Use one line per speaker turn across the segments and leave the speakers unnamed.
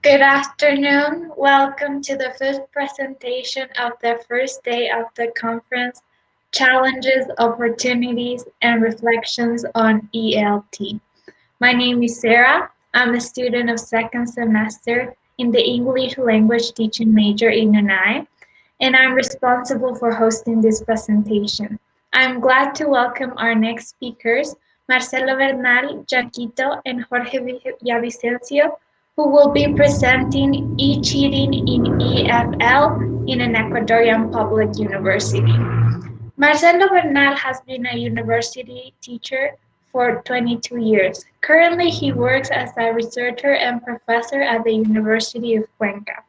Good afternoon. Welcome to the fifth presentation of the first day of the conference, Challenges, Opportunities, and Reflections on ELT. My name is Sarah. I'm a student of second semester in the English language teaching major in UNAE, and I'm responsible for hosting this presentation. I'm glad to welcome our next speakers, Marcelo Bernal, Janquito, and Jorge Villavicencio, who will be presenting e-cheating in EFL in an Ecuadorian public university. Marcelo Bernal has been a university teacher for 22 years. Currently, he works as a researcher and professor at the University of Cuenca.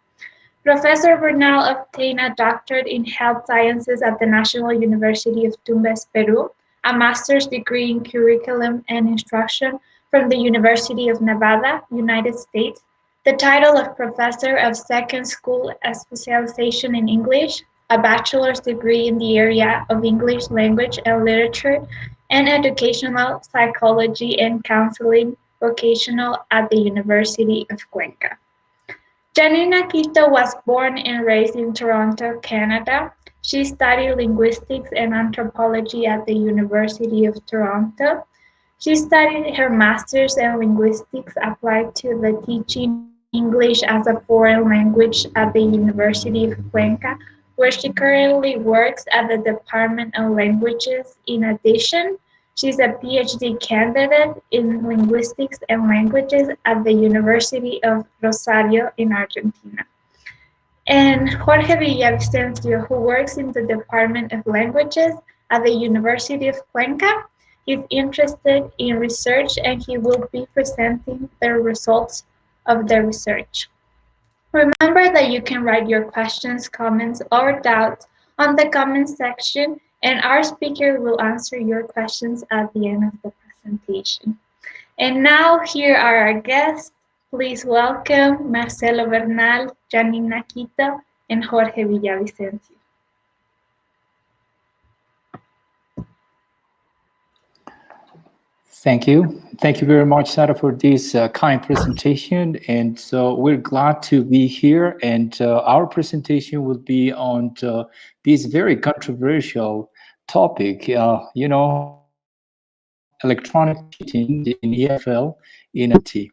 Professor Bernal obtained a doctorate in health sciences at the National University of Tumbes, Peru, a master's degree in curriculum and instruction from the University of Nevada, United States, the title of Professor of Second School Specialization in English, a bachelor's degree in the area of English language and literature, and educational psychology and counseling vocational at the University of Cuenca. Janina Quito was born and raised in Toronto, Canada. She studied linguistics and anthropology at the University of Toronto. She studied her master's in linguistics applied to the teaching English as a foreign language at the University of Cuenca, where she currently works at the Department of Languages. In addition, she's a PhD candidate in linguistics and languages at the University of Rosario in Argentina. And Jorge Villavicencio, who works in the Department of Languages at the University of Cuenca. He's interested in research and he will be presenting the results of the research. Remember that you can write your questions, comments, or doubts on the comments section, and our speaker will answer your questions at the end of the presentation. And now, here are our guests. Please welcome Marcelo Bernal, Janina Quito, and Jorge Villavicencio.
Thank you. Thank you very much, Sarah, for this kind presentation. And so we're glad to be here. And our presentation will be on this very controversial topic, electronic cheating in EFL in ELT.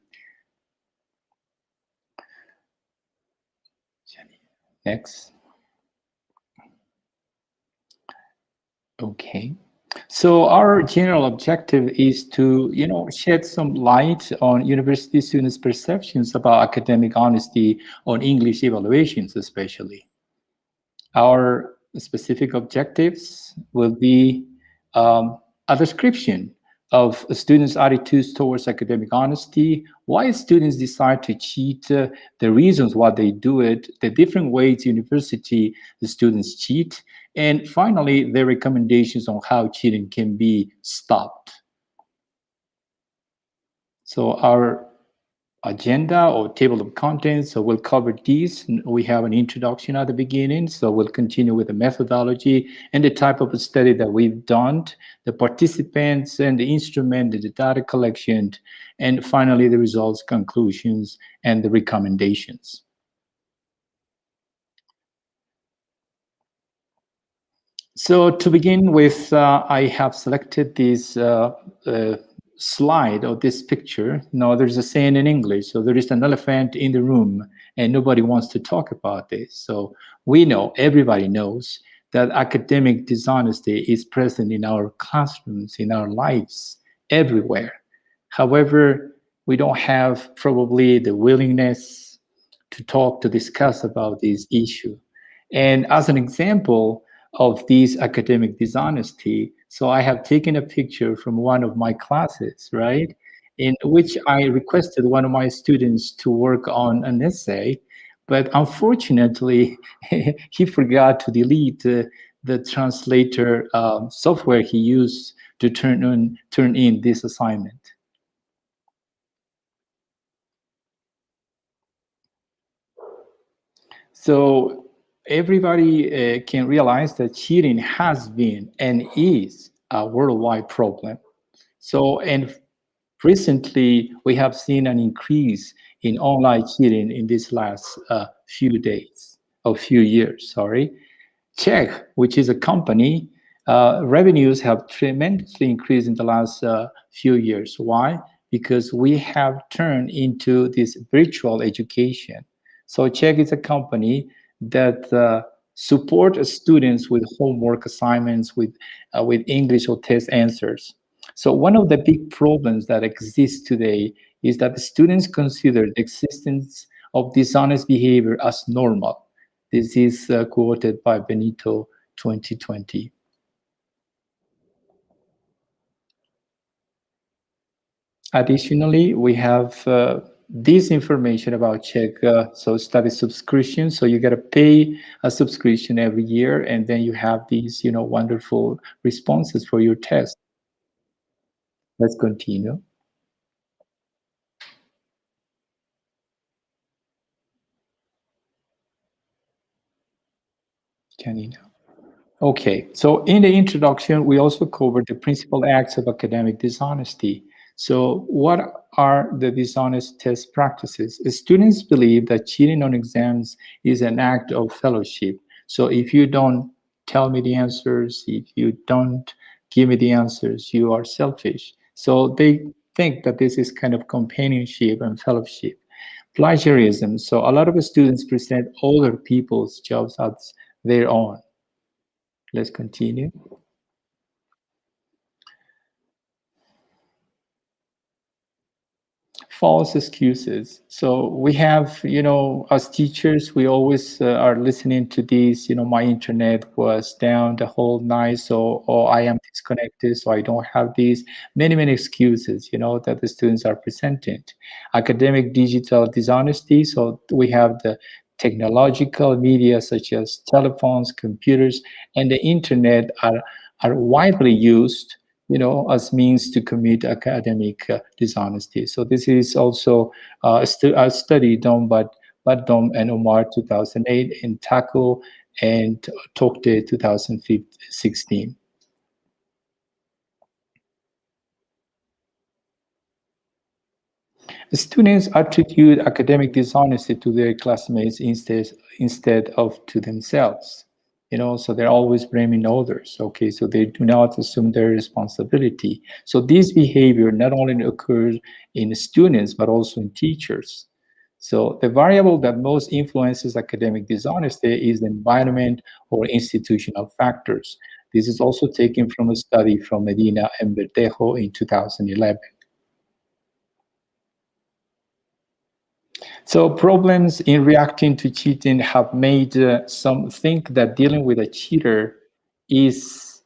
Next. Okay. So our general objective is to, shed some light on university students' perceptions about academic honesty on English evaluations, especially. Our specific objectives will be a description of students' attitudes towards academic honesty, why students decide to cheat, the reasons why they do it, the different ways the students cheat, and finally, the recommendations on how cheating can be stopped. So our agenda or table of contents, so we'll cover these. We have an introduction at the beginning, so we'll continue with the methodology and the type of study that we've done, the participants and the instrument, the data collection, and finally the results, conclusions, and the recommendations. So to begin with, I have selected this slide or this picture. Now there's a saying in English, so there is an elephant in the room and nobody wants to talk about this. So we know, everybody knows, that academic dishonesty is present in our classrooms, in our lives, everywhere. However, we don't have probably the willingness to talk, to discuss about this issue. And as an example of this academic dishonesty, so I have taken a picture from one of my classes, right, in which I requested one of my students to work on an essay, but unfortunately, he forgot to delete the translator software he used to turn in this assignment. So everybody can realize that cheating has been and is a worldwide problem. So, and recently we have seen an increase in online cheating in these last few years, sorry. Czech, which is a company, revenues have tremendously increased in the last few years. Why? Because we have turned into this virtual education. So Czech is a company that support students with homework assignments, with English or test answers. So one of the big problems that exists today is that the students consider the existence of dishonest behavior as normal. This is quoted by Benito 2020. Additionally, we have this information about Czech, so study subscription. So you got to pay a subscription every year, and then you have these, wonderful responses for your test. Let's continue. Canina. Okay, so in the introduction, we also covered the principal acts of academic dishonesty. So what are the dishonest test practices? Students believe that cheating on exams is an act of fellowship. So if you don't tell me the answers, if you don't give me the answers, you are selfish. So they think that this is kind of companionship and fellowship. Plagiarism. So a lot of students present other people's jobs as their own. Let's continue. False excuses. So we have, as teachers, we always are listening to these, my internet was down the whole night, so, or I am disconnected, so I don't have these many excuses, that the students are presenting. Academic digital dishonesty. So we have the technological media such as telephones, computers, and the internet are widely used as means to commit academic dishonesty. So this is also a study done by Dom and Omar 2008 and Taco and Tokte 2016. Students attribute academic dishonesty to their classmates instead of to themselves. So they're always blaming others. Okay, so they do not assume their responsibility. So this behavior not only occurs in students but also in teachers. So the variable that most influences academic dishonesty is the environment or institutional factors. This is also taken from a study from Medina and Verdejo in 2011. So problems in reacting to cheating have made some think that dealing with a cheater is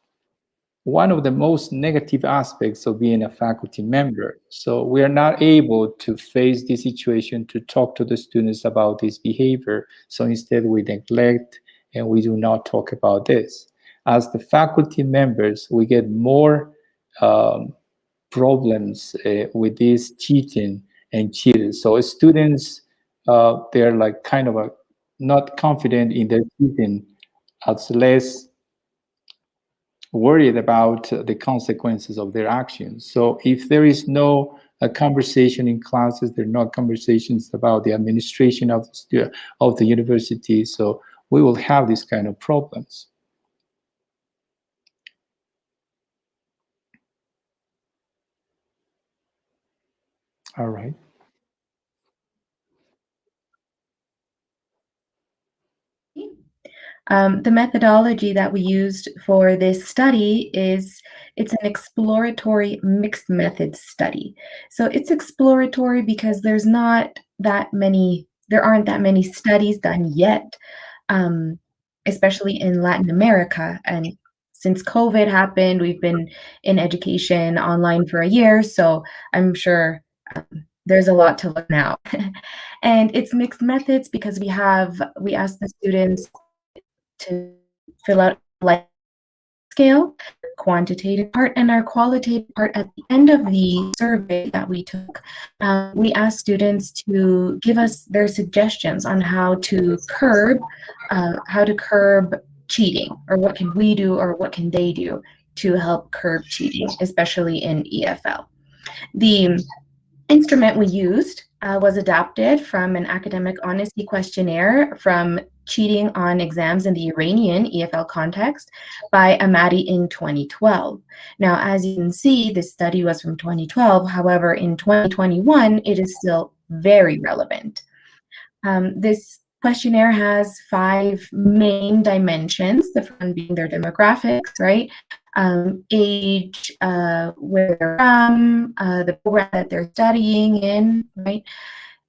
one of the most negative aspects of being a faculty member. So we are not able to face this situation to talk to the students about this behavior. So instead we neglect and we do not talk about this. As the faculty members, we get more problems with this cheating and cheaters. So students, they're like kind of not confident in their cheating, as less worried about the consequences of their actions. So if there is no conversation in classes, there are no conversations about the administration of the university, so we will have these kind of problems. All right.
The methodology that we used for this study it's an exploratory mixed methods study. So it's exploratory because there aren't that many studies done yet, especially in Latin America. And since COVID happened, we've been in education online for a year, so I'm sure there's a lot to learn now. And it's mixed methods because we ask the students to fill out like scale, quantitative part, and our qualitative part at the end of the survey that we took. We asked students to give us their suggestions on how to curb cheating, or what can we do, or what can they do to help curb cheating, especially in EFL. The instrument we used was adapted from an academic honesty questionnaire from cheating on exams in the Iranian EFL context by Amadi in 2012. Now, as you can see, this study was from 2012. However, in 2021, it is still very relevant. This questionnaire has 5 main dimensions, the first one being their demographics, right? Age, where they're from, the program that they're studying in, right?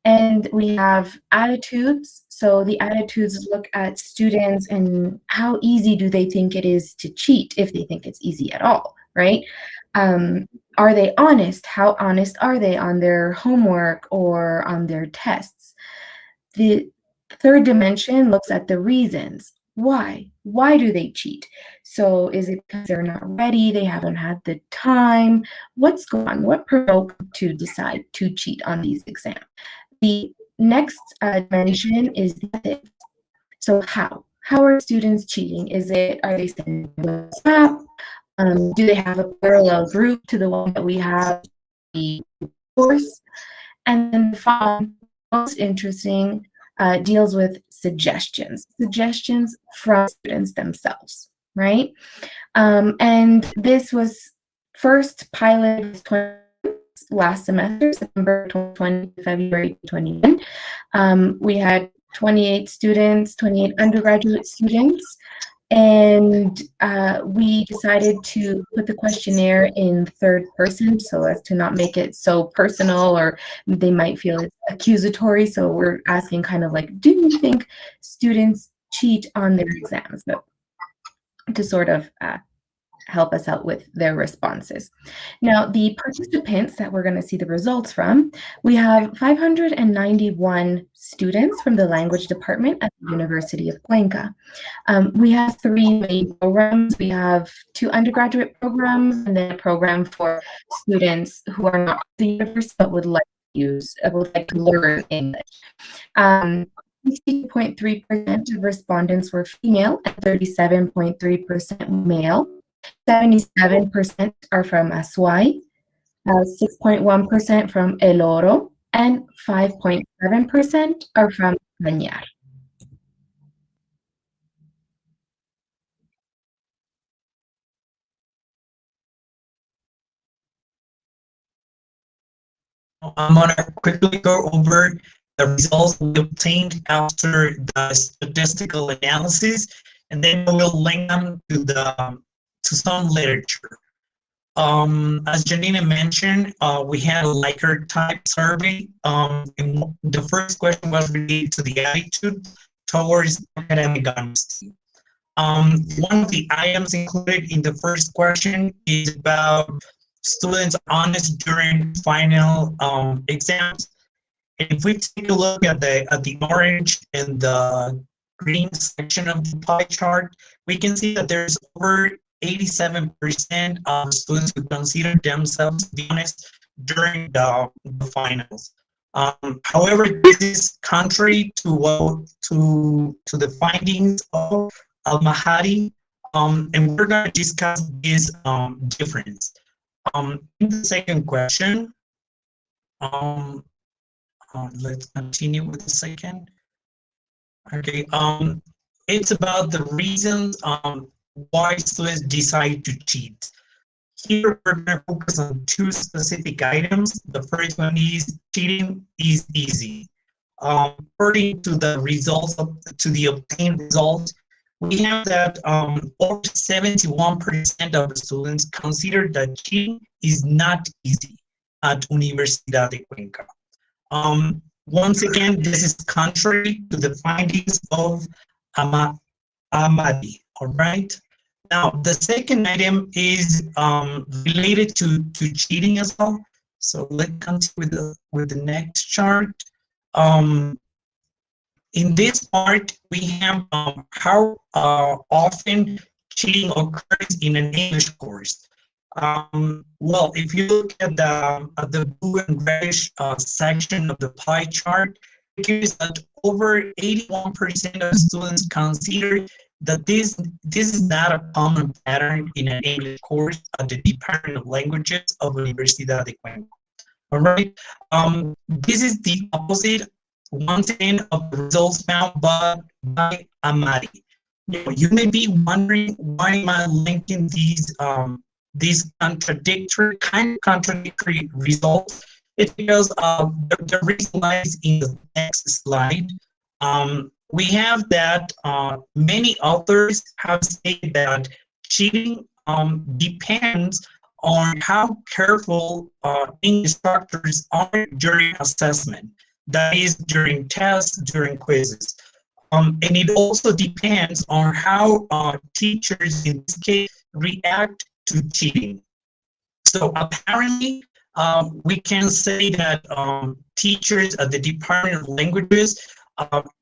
And we have attitudes. So the attitudes look at students and how easy do they think it is to cheat, if they think it's easy at all, right? Are they honest? How honest are they on their homework or on their tests? The third dimension looks at the reasons. Why? Why do they cheat? So is it because they're not ready? They haven't had the time? What's going on? What provoked them to decide to cheat on these exams? The next dimension is the ethics. So how? How are students cheating? Are they sending WhatsApp? Do they have a parallel group to the one that we have in the course? And then the final, most interesting, deals with suggestions from students themselves, right? And this was first piloted last semester, September 2020, February 2021. We had 28 students, 28 undergraduate students, and we decided to put the questionnaire in third person so as to not make it so personal, or they might feel it's accusatory. So we're asking kind of like, do you think students cheat on their exams? So, to sort of help us out with their responses. Now, the participants that we're going to see the results from, we have 591 students from the language department at the University of Cuenca. We have 3 main programs. We have 2 undergraduate programs and then a program for students who are not the university but would like to learn English. 60.3% of respondents were female and 37.3% male. 77% are from Azuay, 6.1% from El Oro, and 5.7% are from Cañar.
I'm going to quickly go over the results we obtained after the statistical analysis, and then we'll link them to some literature. As Janina mentioned, we had a Likert type survey. And the first question was related to the attitude towards academic honesty. One of the items included in the first question is about students honest during final exams. And if we take a look at the orange and the green section of the pie chart, we can see that there's over 87% of students who consider themselves to be honest during the finals. However, this is contrary to the findings of Al-Mahari, and we're going to discuss this difference. In the second question, let's continue with the second. Okay, it's about the reasons why students decide to cheat. Here we're going to focus on 2 specific items. The first one is cheating is easy. According to the results to the obtained results, we have that over 71% of the students consider that cheating is not easy at Universidad de Cuenca. Once again, this is contrary to the findings of Amadi. All right. Now, the second item is related to cheating as well. So let's continue with the next chart. In this part, we have how often cheating occurs in an English course. Well, if you look at the blue and reddish section of the pie chart, it gives that over 81% of students consider that this is not a common pattern in an English course at the Department of Languages of Universidad de Cuenca. All right. This is the opposite once again of the results found by Amari. You may be wondering why am I linking these contradictory results. It's because the reason lies in the next slide. We have that many authors have stated that cheating depends on how careful instructors are during assessment. That is, during tests, during quizzes. And it also depends on how teachers, in this case, react to cheating. So apparently, we can say that teachers at the Department of Languages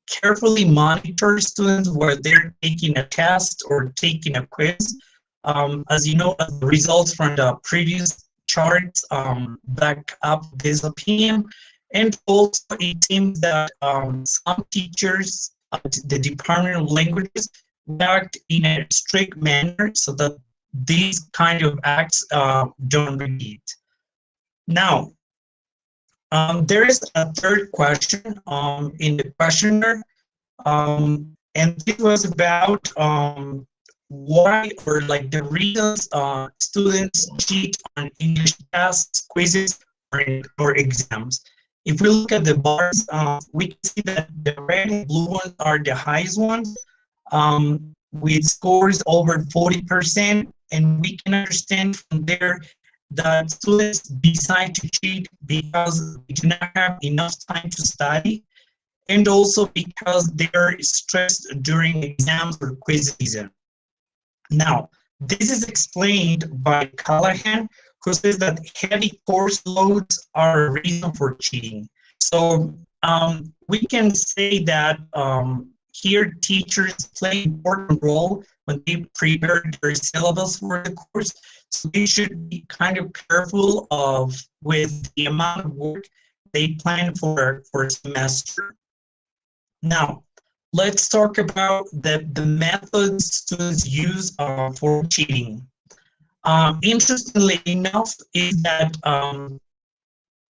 carefully monitor students where they're taking a test or taking a quiz. As you know, the results from the previous charts back up this opinion. And also, it seems that some teachers at the Department of Languages act in a strict manner so that these kind of acts don't repeat. Now, there is a third question in the questionnaire, and this was about why or like the reasons students cheat on English tests, quizzes, or exams. If we look at the bars, we can see that the red and blue ones are the highest ones, with scores over 40%, and we can understand from there that students decide to cheat because they do not have enough time to study, and also because they are stressed during exams or quiz season. Now, this is explained by Callahan, who says that heavy course loads are a reason for cheating. So we can say that here teachers play an important role when they prepare their syllabus for the course. So they should be kind of careful with the amount of work they plan for a semester. Now, let's talk about the methods students use for cheating. Interestingly enough, is that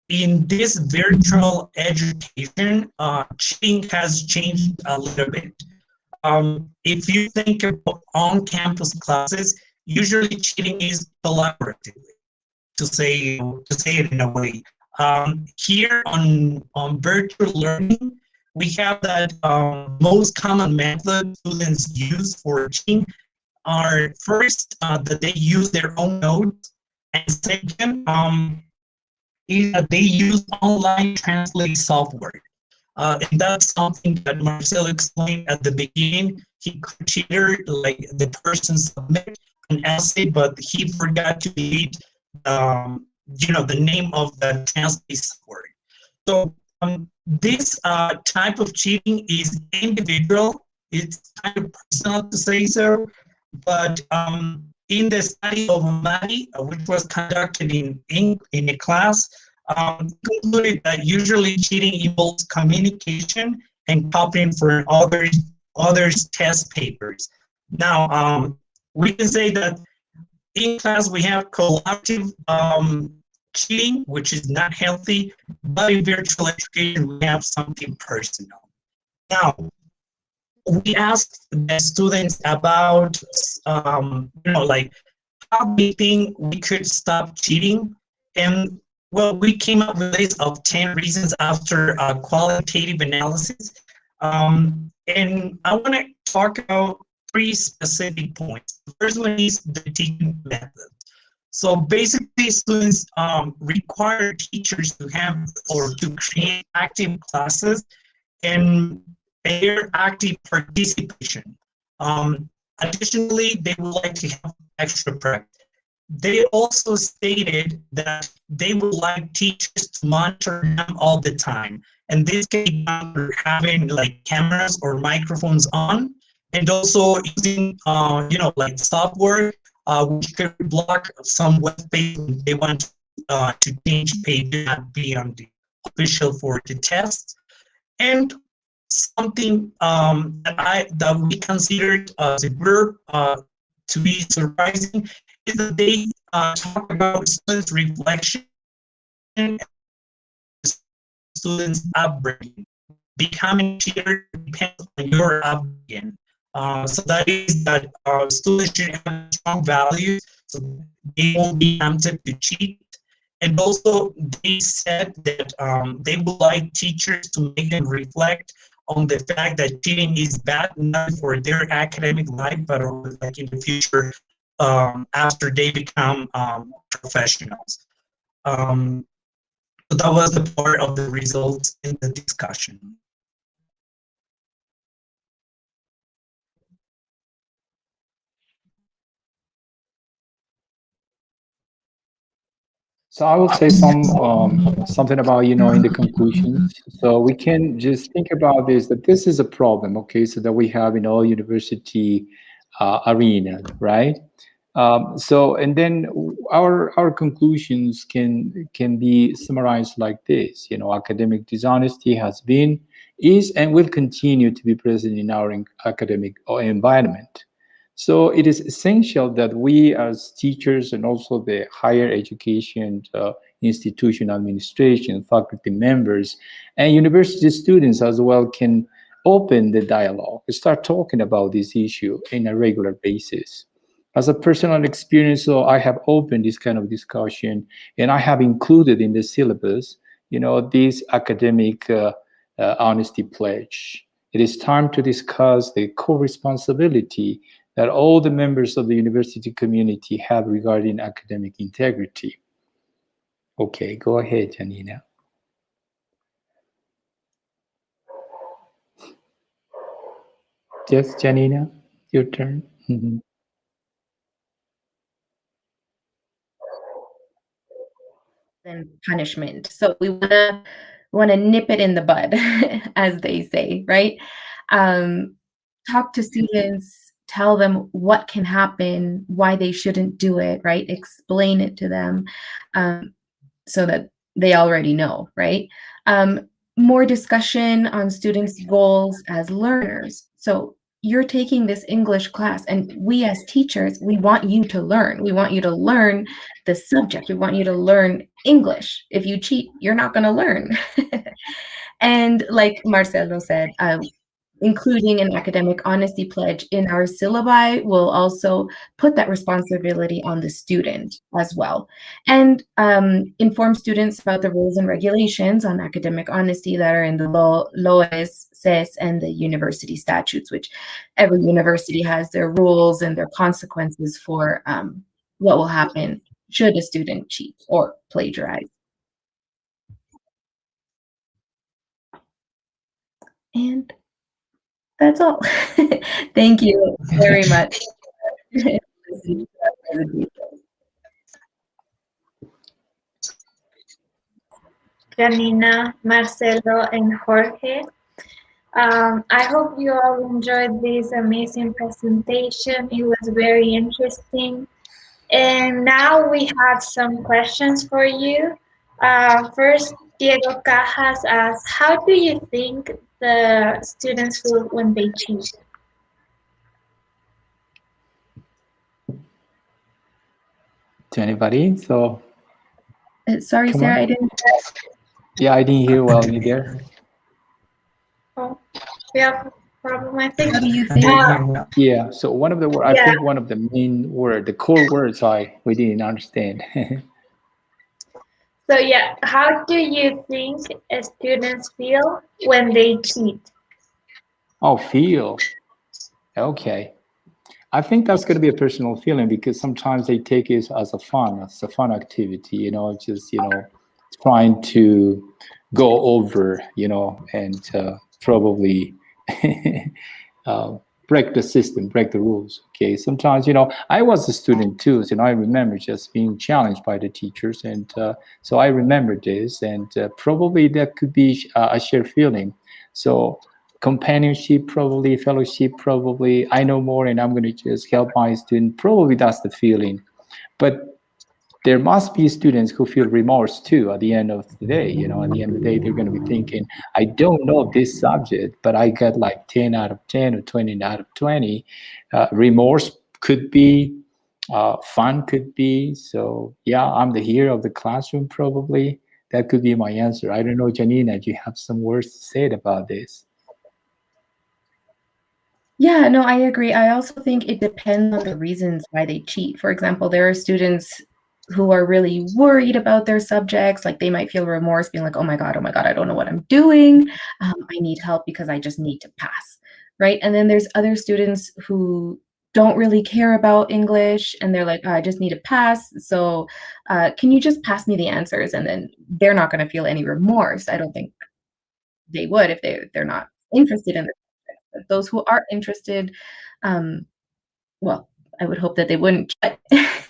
in this virtual education, cheating has changed a little bit. If you think about on-campus classes, usually cheating is collaborative, to say it in a way. Here on virtual learning, we have that most common method students use for cheating are first that they use their own notes, and second is that they use online translate software. And that's something that Marcel explained at the beginning. He considered like the person submit an essay, but he forgot to delete the name of the translate software. So this type of cheating is individual. It's kind of personal to say so, but in the study of Mari, which was conducted in a class, concluded that usually cheating involves communication and copying for others' test papers. Now, we can say that in class we have collaborative cheating, which is not healthy, but in virtual education we have something personal. Now, we asked the students about, like how we think we could stop cheating, and well, we came up with a list of 10 reasons after a qualitative analysis, and I want to talk about 3 specific points. The first one is the teaching method. So basically, students require teachers to have or to create active classes and their active participation. Additionally, they would like to have extra practice. They also stated that they would like teachers to monitor them all the time. And this can be done through having like cameras or microphones on, and also using, like software, which could block some web page when they want to change page, not be on the official for the test. And something that we considered as a group to be surprising is that they talk about students' reflection and students' upbringing. Becoming cheater depends on your upbringing. So that is that students should have strong values so they won't be tempted to cheat. And also, they said that they would like teachers to make them reflect on the fact that cheating is bad, not for their academic life, but also like in the future after they become professionals. So that was the part of the results in the discussion.
So I will say something about, in the conclusions. So we can just think about this, that this is a problem, okay, so that we have in all university arena, right? So, and then our conclusions can be summarized like this. Academic dishonesty has been, is, and will continue to be present in our academic environment. So it is essential that we as teachers and also the higher education institution administration, faculty members, and university students as well can open the dialogue, start talking about this issue in a regular basis. As a personal experience, so I have opened this kind of discussion and I have included in the syllabus, this academic honesty pledge. It is time to discuss the co-responsibility that all the members of the university community have regarding academic integrity. Okay, go ahead, Janina. Yes, Janina, your turn. Mm-hmm.
Than punishment. So we wanna nip it in the bud, as they say, right? Talk to students, tell them what can happen, why they shouldn't do it, right? Explain it to them, so that they already know, right? More discussion on students' goals as learners. So you're taking this English class, and we as teachers, we want you to learn. We want you to learn the subject. We want you to learn English. If you cheat, you're not going to learn. And like Marcelo said, including an academic honesty pledge in our syllabi will also put that responsibility on the student as well, and inform students about the rules and regulations on academic honesty that are in the LOES, CES, and the university statutes, which every university has their rules and their consequences for what will happen should a student cheat or plagiarize. And that's all. Thank you very much.
Janina, Marcelo, and Jorge. I hope you all enjoyed this amazing presentation. It was very interesting. And now we have some questions for you. First, Diego Cajas asks, how do you think the students feel when they cheat?
To anybody? So,
sorry, Sarah, I didn't.
Yeah, I didn't hear well. You there?
Oh, we have a problem, I think.
How do you think?
Yeah. So one of the I think one of the main word, the core words, we didn't understand.
So yeah, how do you think students feel when they cheat?
Oh, feel. Okay. I think that's going to be a personal feeling because sometimes they take it as a fun activity, just, trying to go over, and probably break the system, break the rules. Okay. Sometimes, I was a student too. So I remember just being challenged by the teachers. And so I remember this, and probably that could be a shared feeling. So companionship, probably fellowship, probably I know more and I'm going to just help my student. Probably that's the feeling. But there must be students who feel remorse too at the end of the day. At the end of the day, they're going to be thinking, I don't know this subject, but I got like 10 out of 10 or 20 out of 20. Remorse could be, fun could be. So yeah, I'm the hero of the classroom, probably. That could be my answer. I don't know, Janina, do you have some words to say about this?
Yeah, no, I agree. I also think it depends on the reasons why they cheat. For example, there are students who are really worried about their subjects, like they might feel remorse, being like, oh my God, I don't know what I'm doing. I need help because I just need to pass, right? And then there's other students who don't really care about English and they're like, oh, I just need to pass. So can you just pass me the answers? And then they're not going to feel any remorse. I don't think they would if they're not interested in it. But those who are interested, well, I would hope that they wouldn't. But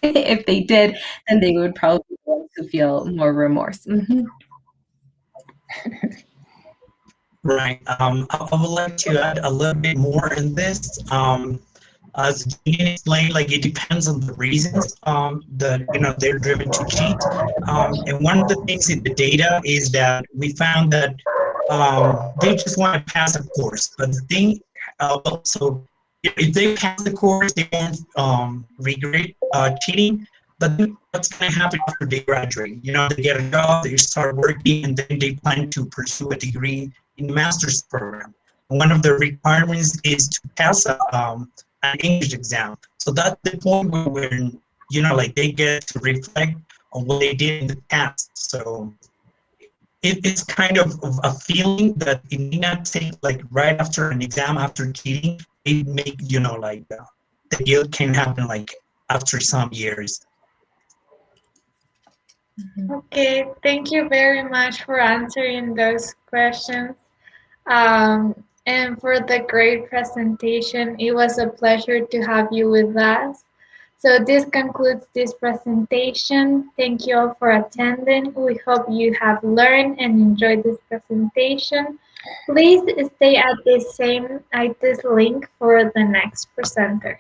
if they did, then they would probably want to feel more remorse.
Right. I would like to add a little bit more in this. As Dean explained, like it depends on the reasons that they're driven to cheat. And one of the things in the data is that we found that they just want to pass a course. But the thing, so if they pass the course, they won't regret cheating. But then what's going to happen after they graduate? They get a job, they start working, and then they plan to pursue a degree in the master's program. And one of the requirements is to pass an English exam. So that's the point where like they get to reflect on what they did in the past. So it's kind of a feeling that it may not take like right after an exam, after cheating, it make like the guilt can happen like after some years.
Okay, thank you very much for answering those questions. And for the great presentation. It was a pleasure to have you with us. So this concludes this presentation. Thank you all for attending. We hope you have learned and enjoyed this presentation. Please stay at this link for the next presenter.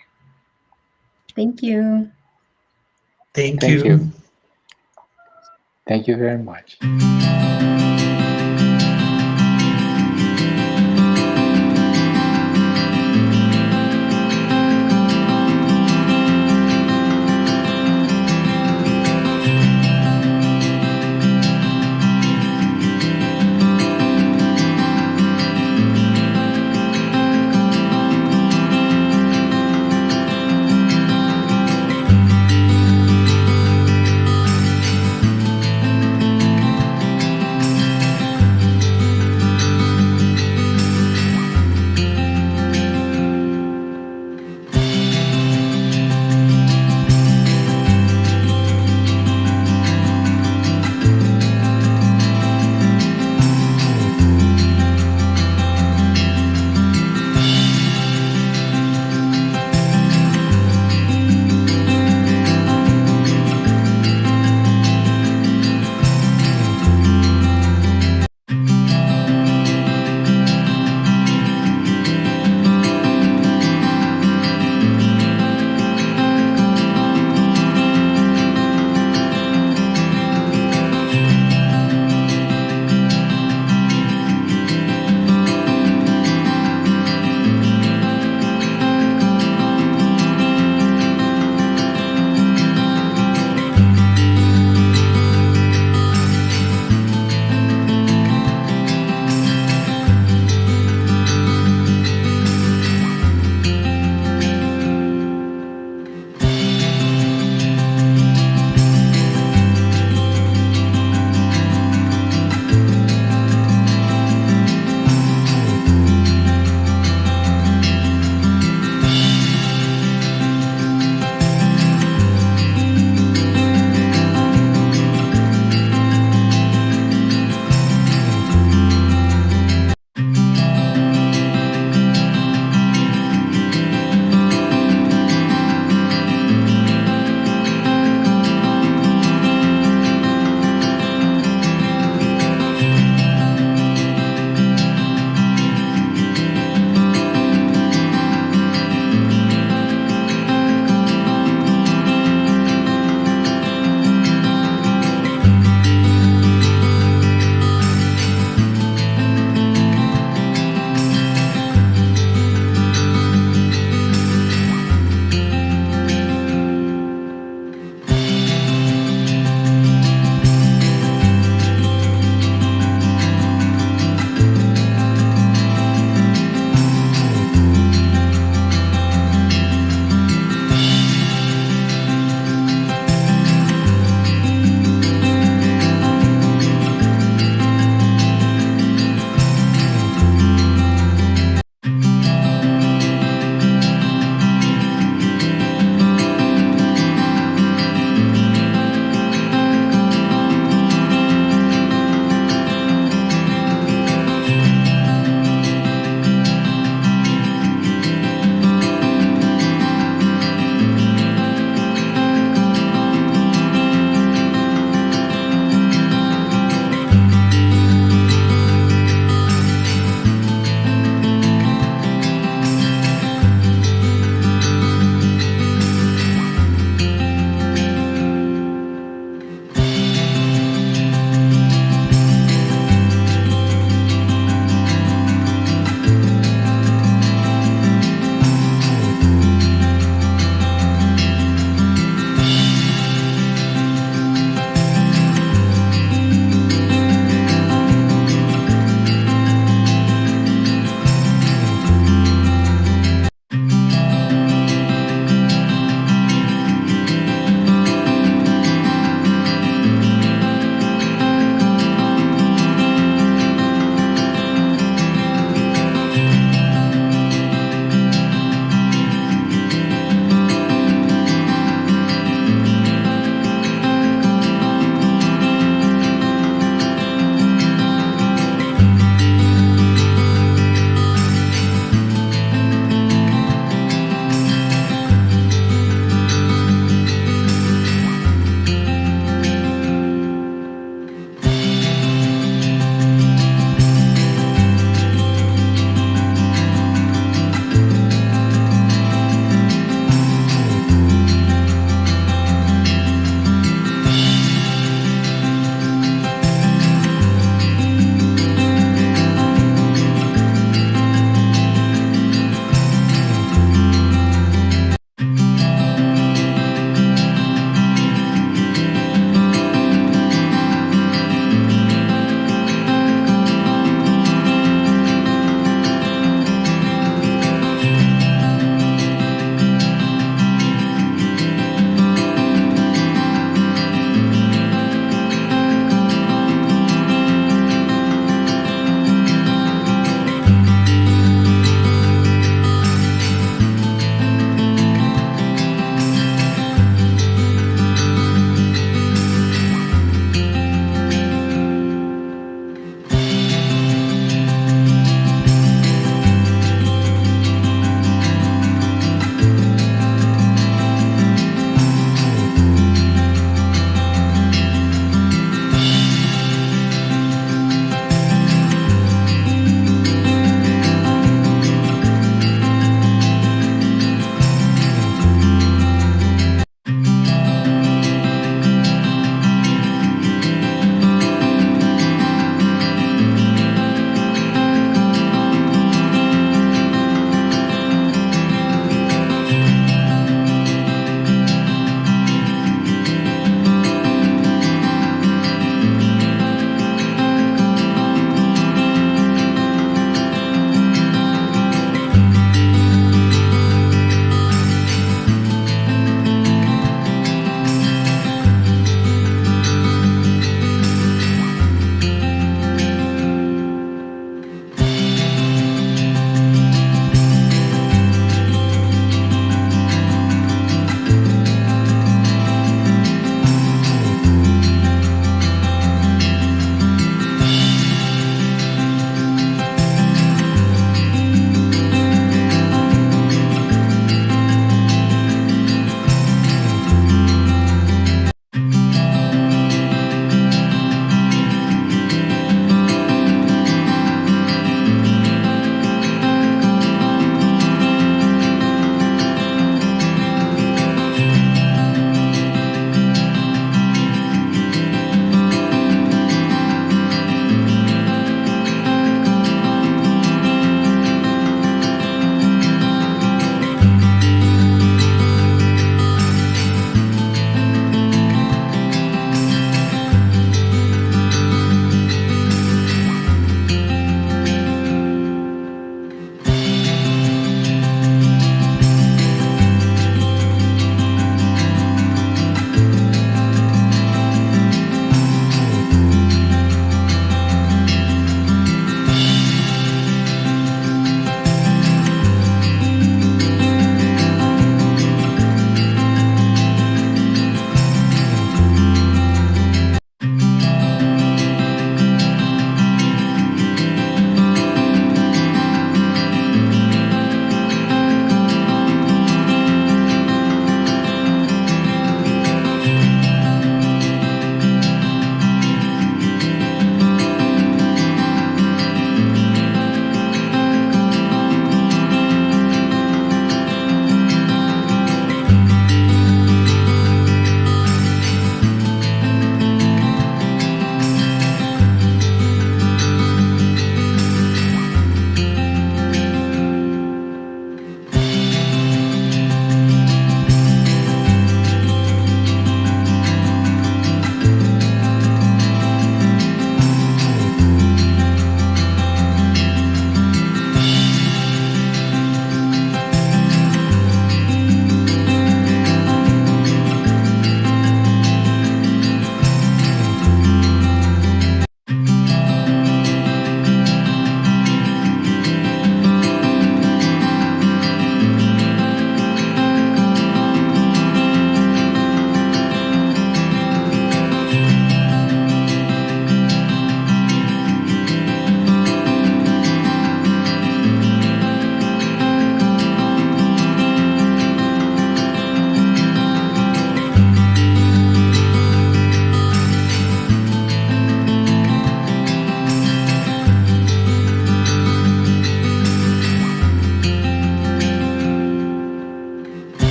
Thank you.
Thank
Thank
you.
you. Thank you very much.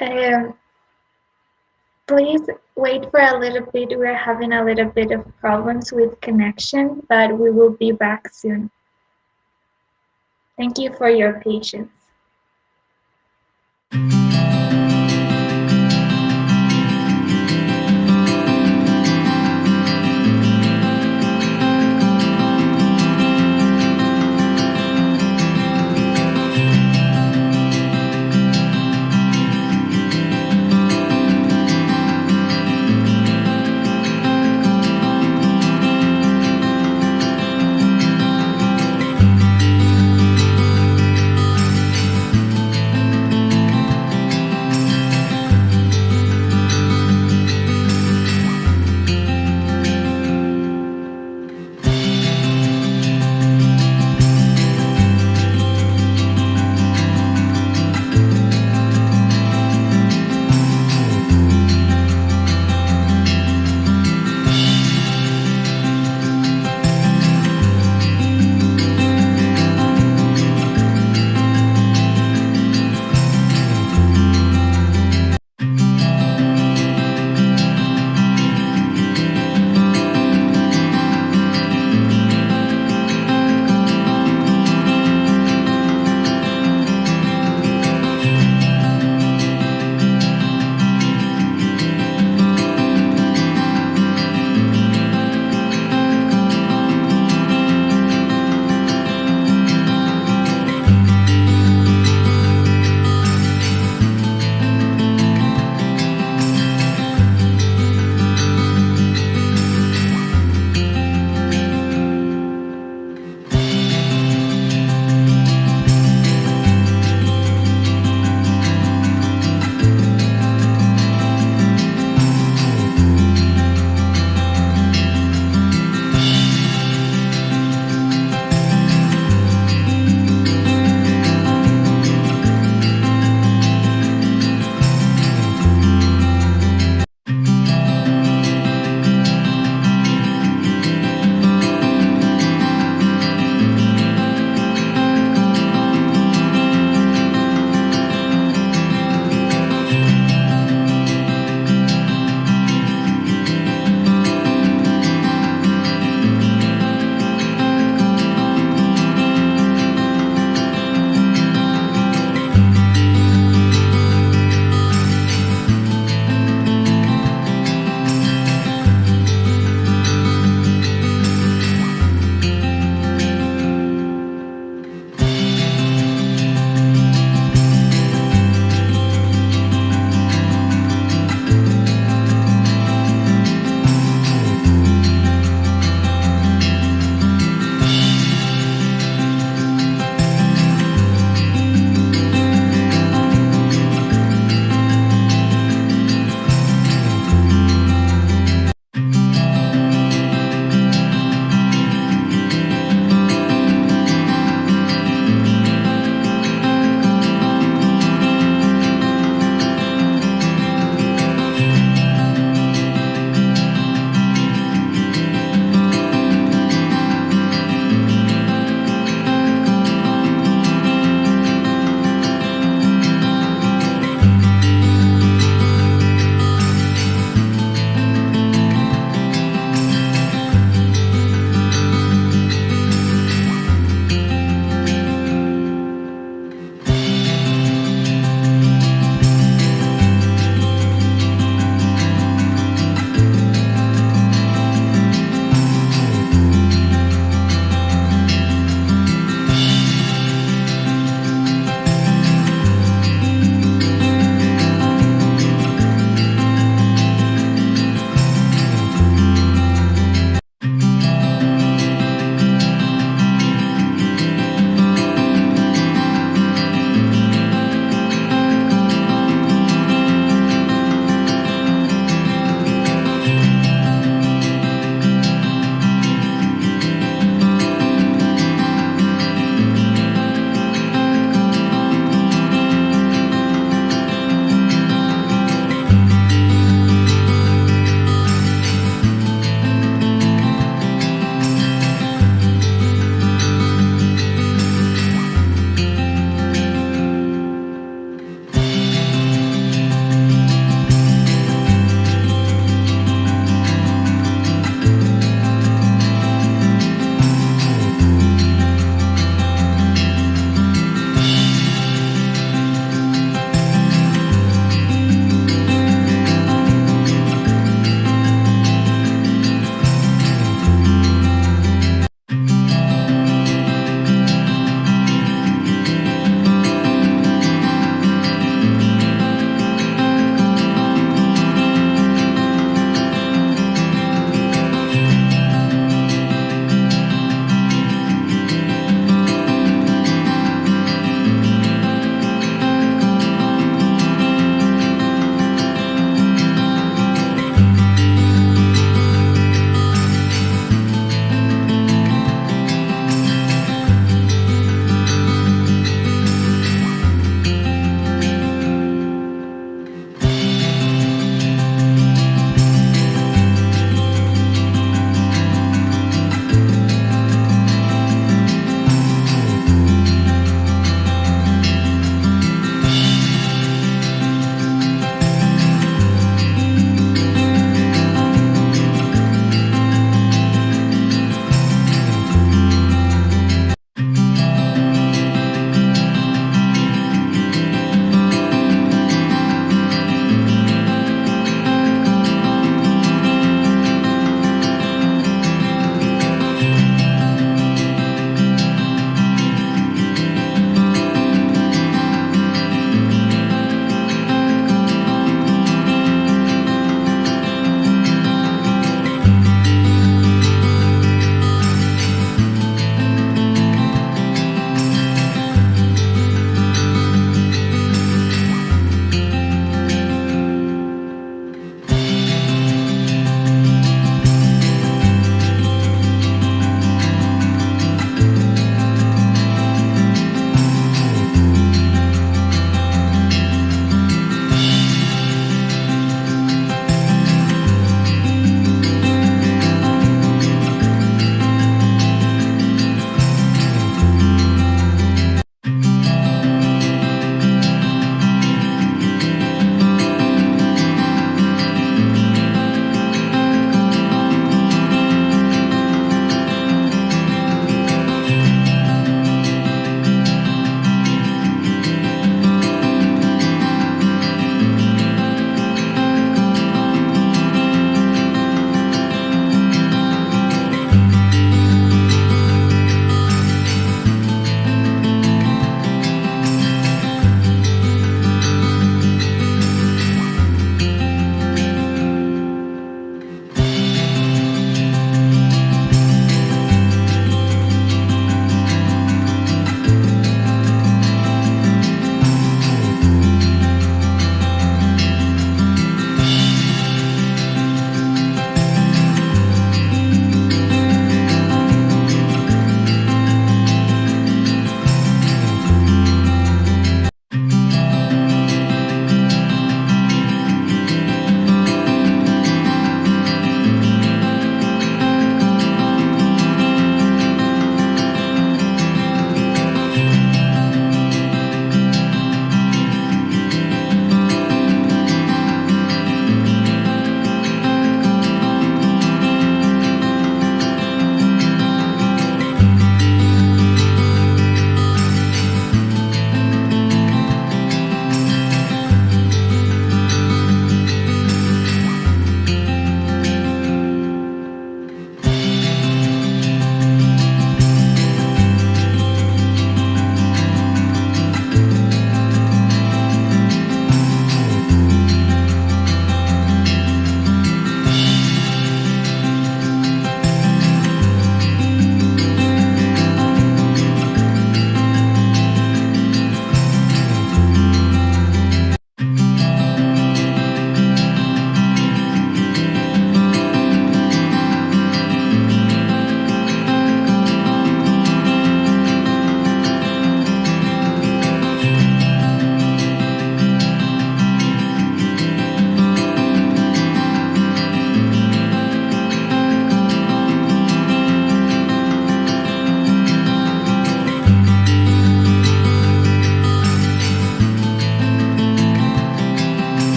Um, Please wait for a little bit. We're having a little bit of problems with connection, but we will be back soon. Thank you for your patience.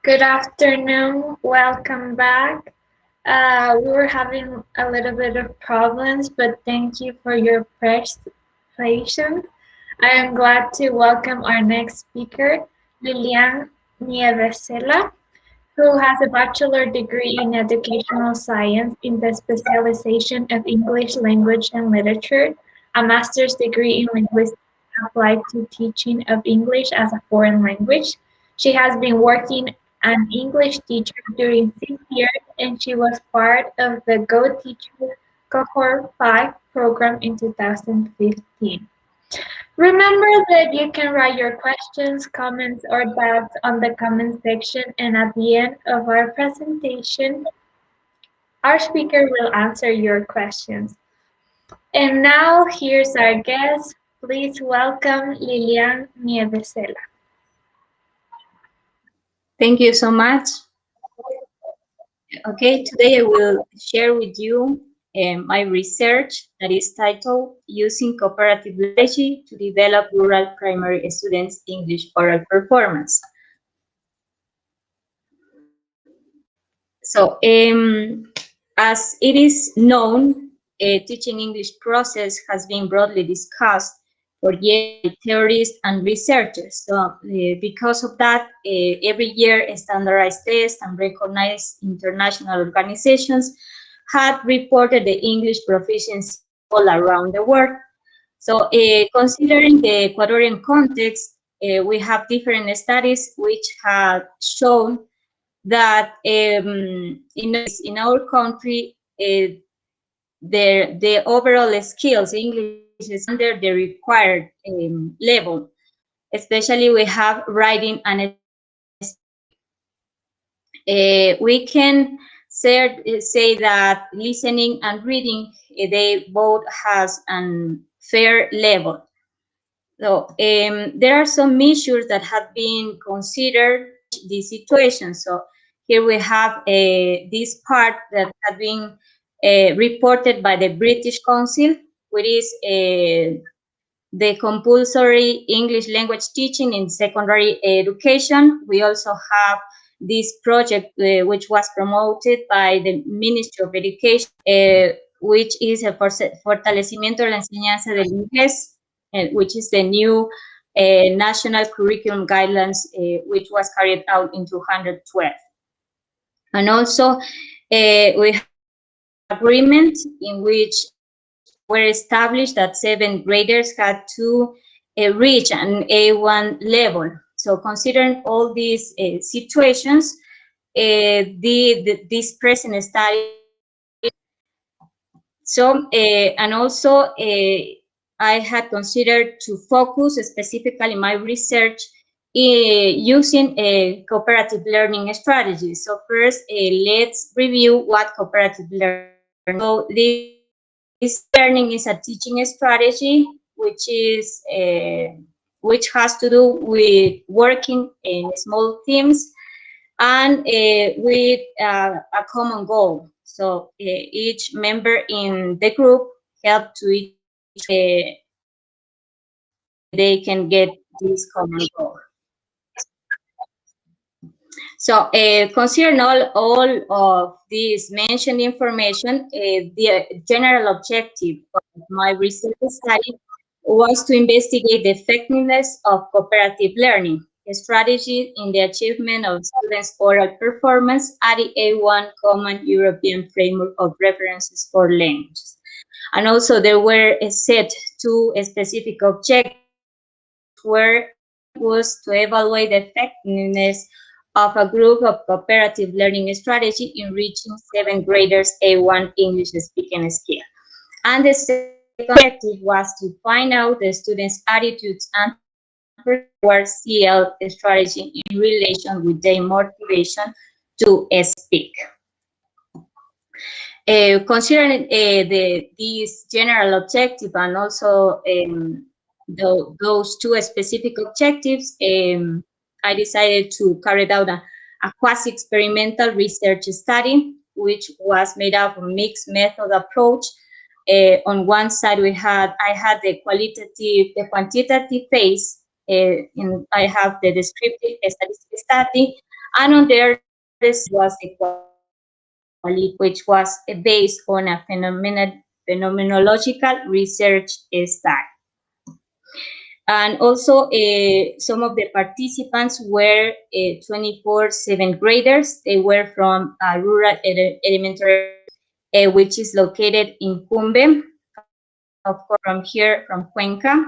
Good afternoon. Welcome back. We were having a little bit of problems, but thank you for your patience. I am glad to welcome our next speaker, Lilian Nievesela, who has a bachelor degree in educational science in the specialization of English language and literature, a master's degree in linguistics applied to teaching of English as a foreign language. She has been working an English teacher during 6 years, and she was part of the Go Teacher Cohort 5 program in 2015. Remember that you can write your questions, comments, or doubts on the comment section, and at the end of our presentation, our speaker will answer your questions. And now, here's our guest. Please welcome Lilian Nievesela.
Thank you so much. Okay, today I will share with you my research that is titled Using Cooperative Strategy to Develop Rural Primary Students' English Oral Performance. So, as it is known, teaching English process has been broadly discussed for years by theorists and researchers. So, because of that, every year standardized tests and recognized international organizations had reported the English proficiency all around the world. So, considering the Ecuadorian context, we have different studies which have shown that in our country, the overall skills, English is under the required level. Especially we have writing and we can say that listening and reading, they both has an fair level. So there are some measures that have been considered this situation. So here we have this part that has been reported by the British Council, which is the compulsory English language teaching in secondary education. We also have this project which was promoted by the Ministry of Education, which is el fortalecimiento de la enseñanza del inglés, which is the new national curriculum guidelines, which was carried out in 2012. And also we have an agreement in which were established that 7th graders had to reach an A1 level. So considering all these situations, this present study. So, and also I had considered to focus specifically my research using a cooperative learning strategy. So first, let's review what cooperative learning is. So this learning is a teaching strategy which is which has to do with working in small teams and with a common goal. So each member in the group help to each they can get this common goal. So considering all of this mentioned information, the general objective of my research study was to investigate the effectiveness of cooperative learning, a strategy in the achievement of students' oral performance at the A1 Common European Framework of References for Languages. And also there were set two specific objectives where was to evaluate the effectiveness of a group of cooperative learning strategy in reaching 7th graders A1 English speaking skill. And the second objective was to find out the students' attitudes and towards CL strategy in relation with their motivation to speak. Considering this general objective and also those two specific objectives, I decided to carry out a quasi-experimental research study, which was made up of a mixed method approach. On one side, I had the quantitative phase, I have the descriptive statistical study, And on there, this was the quality, which was based on a phenomenological research study. And also, some of the participants were 24 seventh graders. They were from a rural elementary, which is located in Cumbe, of course, from here, from Cuenca.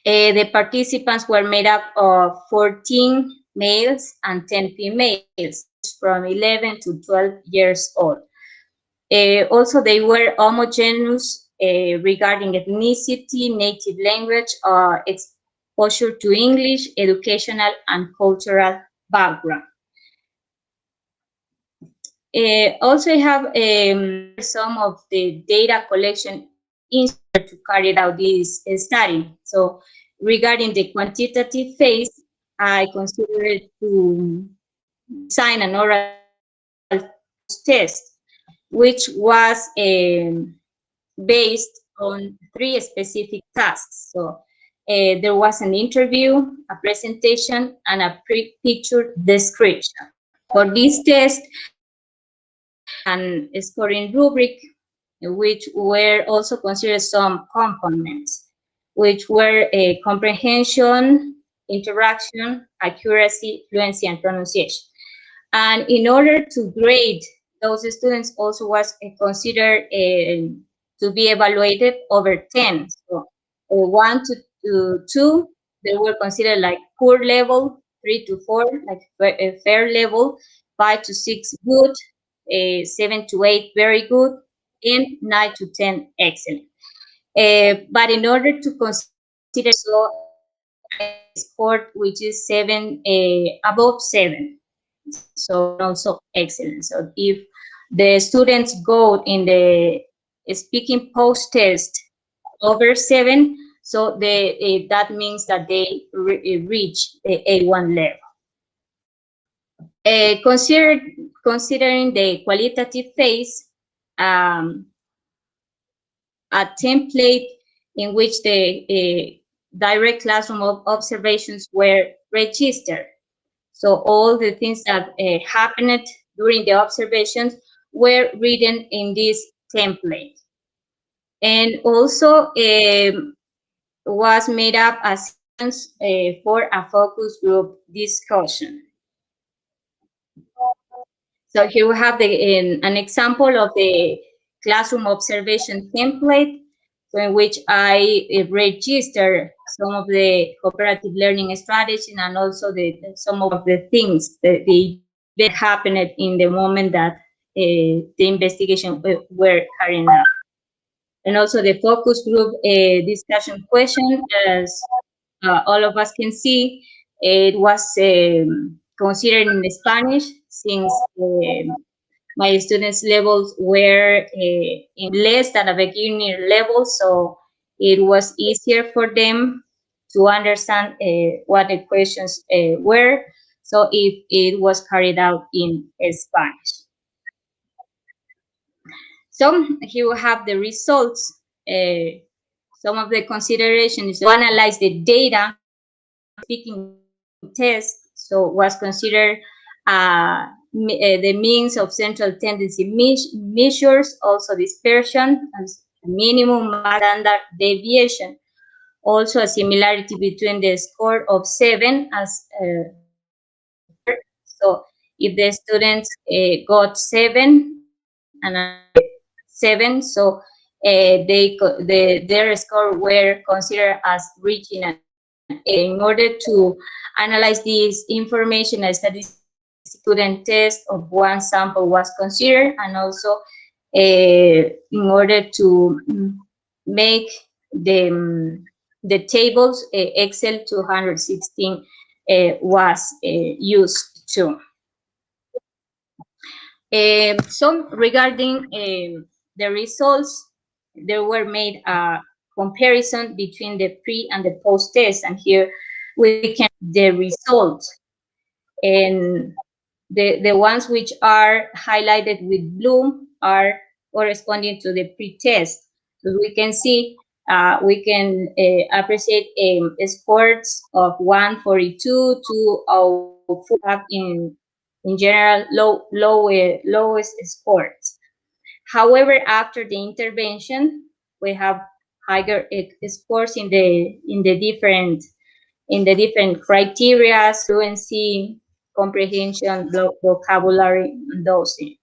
The participants were made up of 14 males and 10 females, from 11 to 12 years old. Also, they were homogeneous regarding ethnicity, native language, exposure to English, educational and cultural background. Also, I have some of the data collection instruments to carry out this study. So, regarding the quantitative phase, I considered to design an oral test, which was based on 3 specific tasks. So, there was an interview, a presentation, and a picture description. For this test, an scoring rubric, which were also considered some components, which were a comprehension, interaction, accuracy, fluency, and pronunciation. And in order to grade those students, also was considered to be evaluated over 10. So 1 to 2, they were considered like poor level, 3 to 4, like a fair level, 5 to 6, good, 7 to 8, very good, and 9 to 10, excellent. But in order to consider, so score which is 7, above 7, so also excellent. So if the students go in the speaking post test over 7, so that means that they reach the A1 level. Considering the qualitative phase, a template in which the direct classroom observations were registered. So all the things that happened during the observations were written in this template. And also was made up as for a focus group discussion. So here we have an example of the classroom observation template, in which I register some of the cooperative learning strategies and also some of the things that happened in the moment that the investigation were carrying out. And also the focus group discussion question, as all of us can see, it was considered in Spanish, since my students' levels were in less than a beginner level, so it was easier for them to understand what the questions were, so it was carried out in Spanish. So here we have the results. Some of the considerations to analyze the data speaking test, so was considered the means of central tendency measures, also dispersion, as minimum standard deviation, also a similarity between the score of 7 as so if the students got 7 and 7, so their score were considered as reaching an. In order to analyze this information, a statistical student test of 1 sample was considered, and also in order to make the tables, Excel 216 was used too. So regarding the results, there were made a comparison between the pre and the post test, and here we can the results. And the ones which are highlighted with blue are corresponding to the pre-test. So we can see We can appreciate scores of 142 to 204 in general lowest scores. However, after the intervention, we have higher scores in the different criteria: fluency, comprehension, vocabulary, and dosing.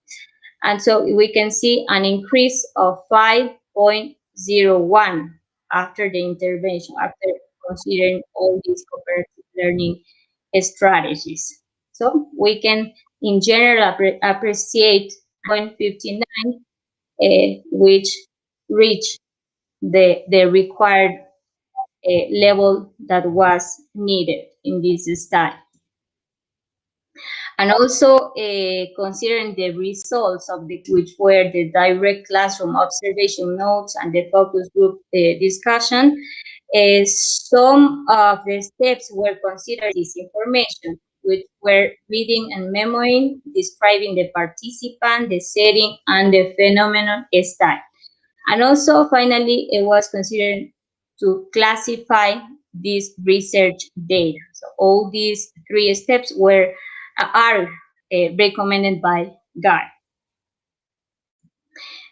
And so we can see an increase of 5.01 after the intervention, after considering all these cooperative learning strategies. So we can, in general, appreciate 0.59, which reach the required level that was needed in this study. And also considering the results of which were the direct classroom observation notes and the focus group discussion, some of the steps were considered this information, which were reading and memoing, describing the participant, the setting, and the phenomenon style. And also, finally, it was considered to classify this research data. So all these 3 steps are recommended by GAR.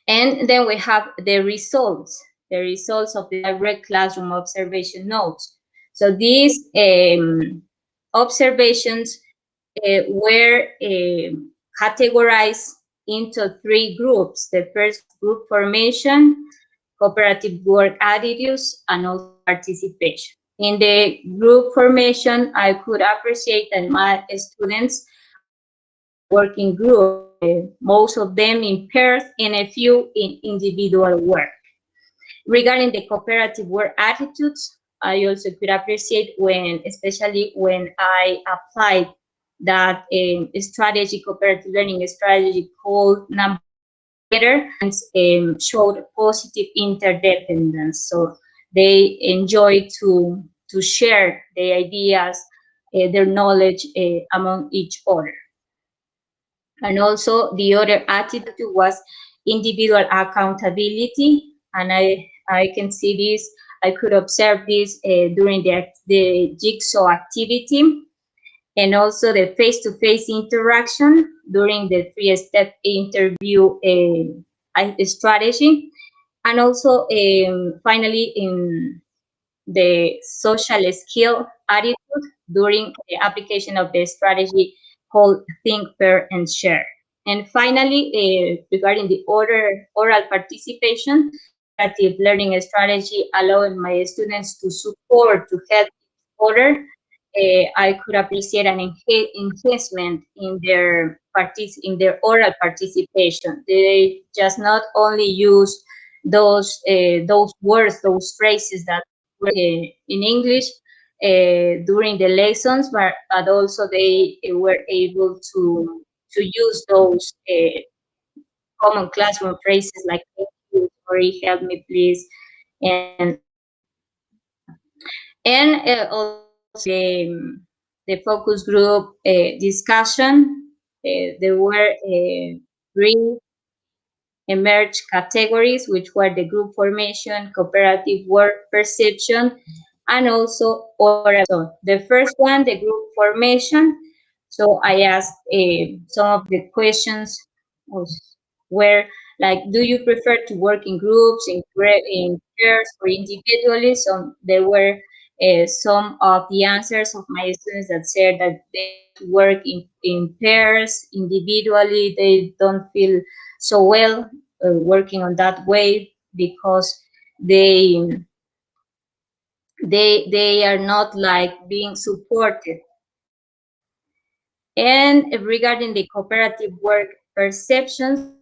And then we have the results of the direct classroom observation notes. So these observations were categorized into 3 groups. The first, group formation, cooperative work attitudes, and also participation. In the group formation, I could appreciate that my students working group, most of them in pairs and a few in individual work. Regarding the cooperative work attitudes, I also could appreciate especially when I applied that strategy, cooperative learning strategy called number and showed positive interdependence. So they enjoy to share their ideas, their knowledge among each other. And also the other attitude was individual accountability, and I can see this, I could observe this during the jigsaw activity, and also the face-to-face interaction during the 3-step interview strategy, and also finally in the social skill attitude during the application of the strategy called think, pair, and share. And finally, regarding the oral participation, cooperative learning strategy allowing my students to support, to help each other, I could appreciate an enhancement in their oral participation. They just not only use those words, those phrases that were in English during the lessons, but also they were able to use those common classroom phrases like "thank you," "sorry," "help me please," and also the focus group discussion. There were 3 emerged categories, which were the group formation, cooperative work perception, and also oral. So the first one, the group formation. So I asked some of the questions were like, do you prefer to work in groups, in pairs, or individually? So there were some of the answers of my students that said that they work in pairs, individually. They don't feel so well working on that way because they are not like being supported. And regarding the cooperative work perceptions,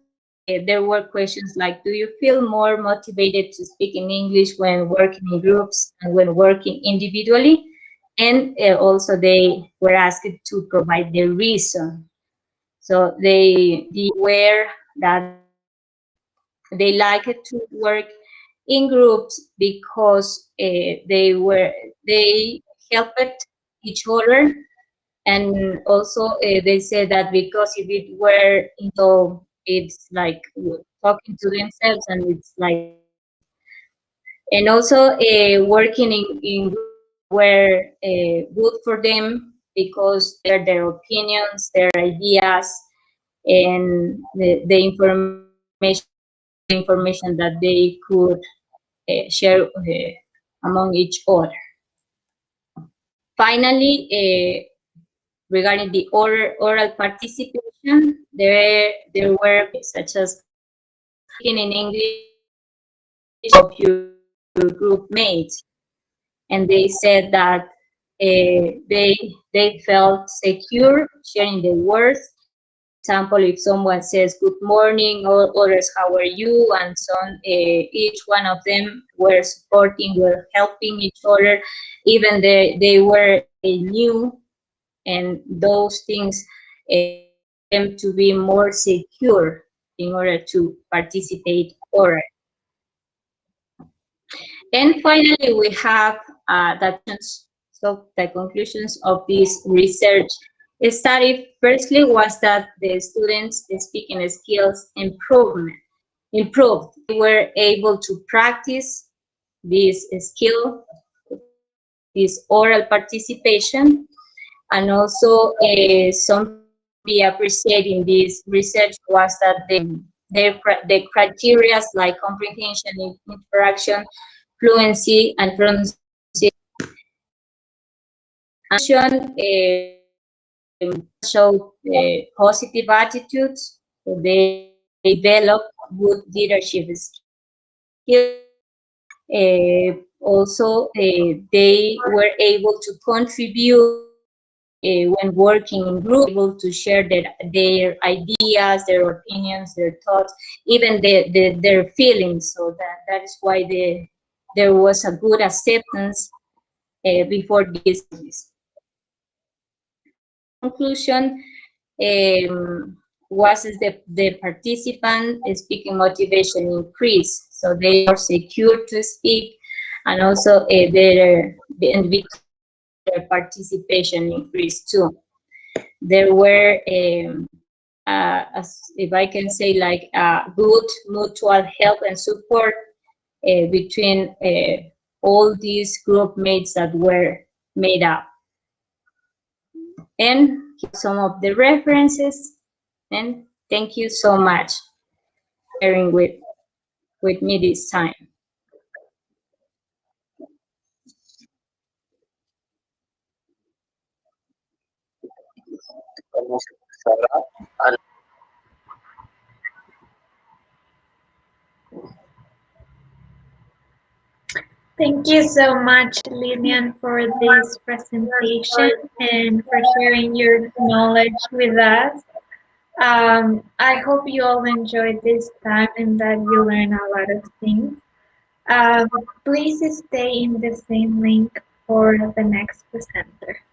there were questions like, do you feel more motivated to speak in English when working in groups and when working individually? And also they were asked to provide the reason. So they were that they liked to work in groups because they helped each other, and also they said that because if it were into it's like talking to themselves, and it's like And also working in were good for them because they're their opinions, their ideas, and the information that they could share among each other. Finally, regarding the oral participation, there were such as speaking in English of your group mates, and they said that they felt secure sharing their words. For example, if someone says good morning, or others how are you, and so on, each one of them were supporting, were helping each other, even they were new, and those things them to be more secure in order to participate orally. And finally, we have the conclusions of this research study. Firstly, was that the students' speaking skills improved. They were able to practice this skill, this oral participation, and also some be appreciating this research was that the criteria like comprehension, interaction, fluency, and pronunciation show positive attitudes. So they develop good leadership skills. Also, they were able to contribute when working in group, able to share their ideas, their opinions, their thoughts, even their feelings. So that is why there was a good acceptance before this. Conclusion was the participant speaking motivation increase, so they are secure to speak, and also their participation increased too. There were, if I can say, like good mutual help and support between all these group mates that were made up. And some of the references, and thank you so much for sharing with me this time.
Thank you so much, Lillian, for this presentation and for sharing your knowledge with us. I hope you all enjoyed this time and that you learn a lot of things. Please stay in the same link for the next presenter.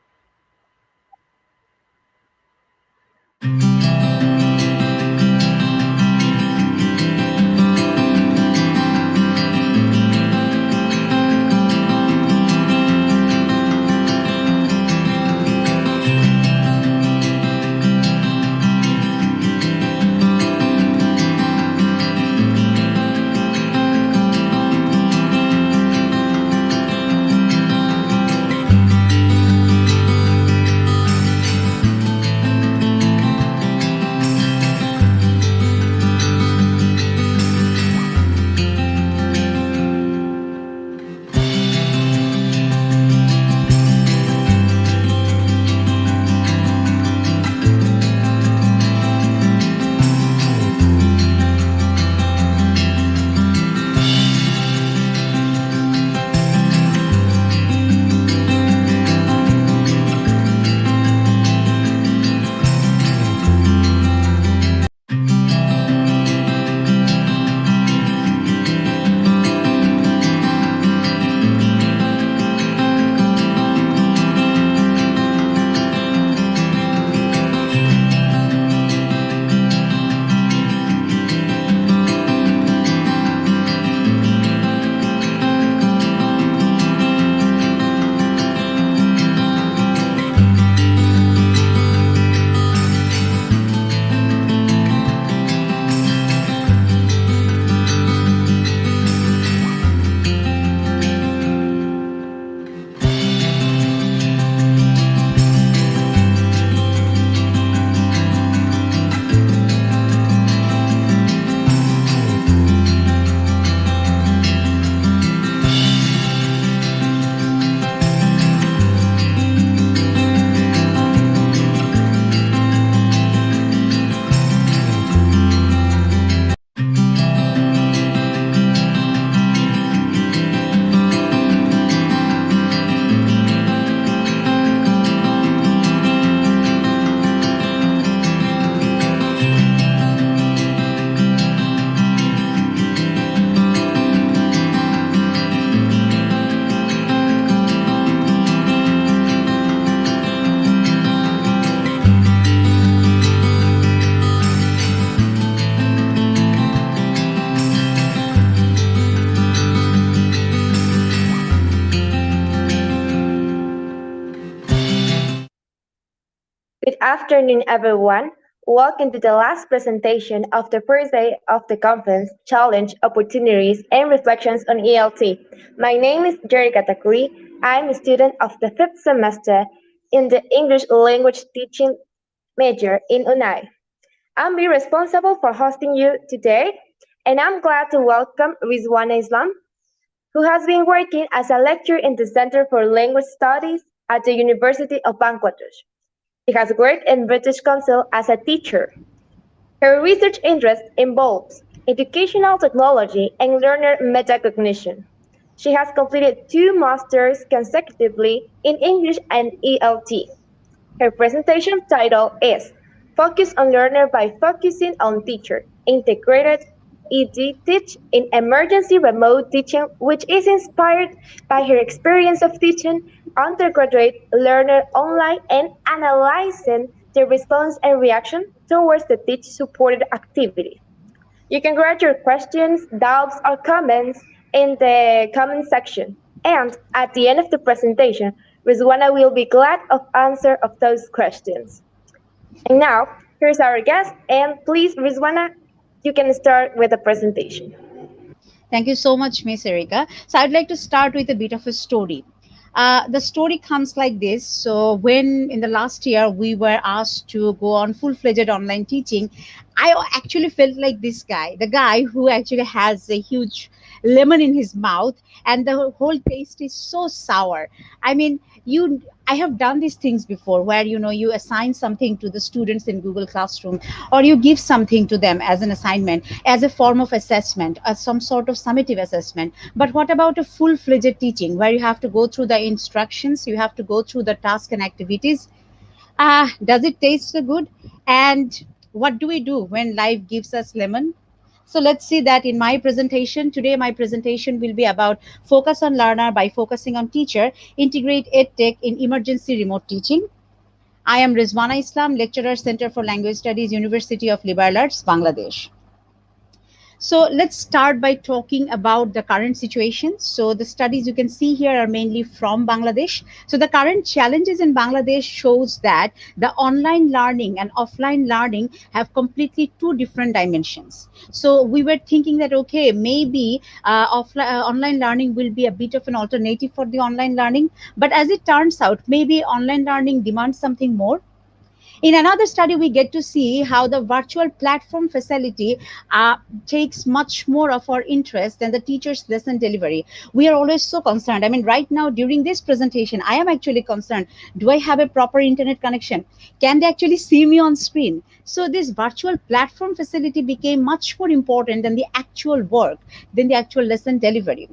afternoon, everyone. Welcome to the last presentation of the first day of the conference, Challenge, Opportunities, and Reflections on ELT. My name is Jerica Takuri. I'm a student of the fifth semester in the English language teaching major in UNAE. I'm be responsible for hosting you today, and I'm glad to welcome Rizwana Islam, who has been working as a lecturer in the Center for Language Studies at the University of Bangladesh. She has worked in British Council as a teacher. Her research interest involves educational technology and learner metacognition. She has completed 2 masters consecutively in English and ELT. Her presentation title is Focus on Learner by Focusing on Teacher, Integrated ED Teach in Emergency Remote Teaching, which is inspired by her experience of teaching undergraduate learner online and analyzing their response and reaction towards the teach-supported activity. You can write your questions, doubts, or comments in the comment section. And at the end of the presentation, Rizwana will be glad of answer of those questions. And now, here's our guest, and please, Rizwana, you can start with the presentation.
Thank you so much, Miss Erika. So I'd like to start with a bit of a story. The story comes like this. So when in the last year we were asked to go on full-fledged online teaching, I actually felt like this guy, the guy who actually has a huge lemon in his mouth, and the whole taste is so sour. I mean, I have done these things before, where you assign something to the students in Google Classroom, or you give something to them as an assignment, as a form of assessment, as some sort of summative assessment. But what about a full-fledged teaching, where you have to go through the instructions, you have to go through the task and activities? Does it taste so good? And what do we do when life gives us lemon? So let's see that in my presentation today. My presentation will be about focus on learner by focusing on teacher, integrate edtech in emergency remote teaching. I am Rizwana Islam, lecturer, Center for Language Studies, University of Liberal Arts, Bangladesh. So let's start by talking about the current situation. So the studies you can see here are mainly from Bangladesh. So the current challenges in Bangladesh shows that the online learning and offline learning have completely two different dimensions. So we were thinking that, okay, maybe online learning will be a bit of an alternative for the online learning. But as it turns out, maybe online learning demands something more. In another study, we get to see how the virtual platform facility takes much more of our interest than the teacher's lesson delivery. We are always so concerned. I mean, right now during this presentation, I am actually concerned. Do I have a proper internet connection? Can they actually see me on screen? So this virtual platform facility became much more important than the actual work, than the actual lesson delivery.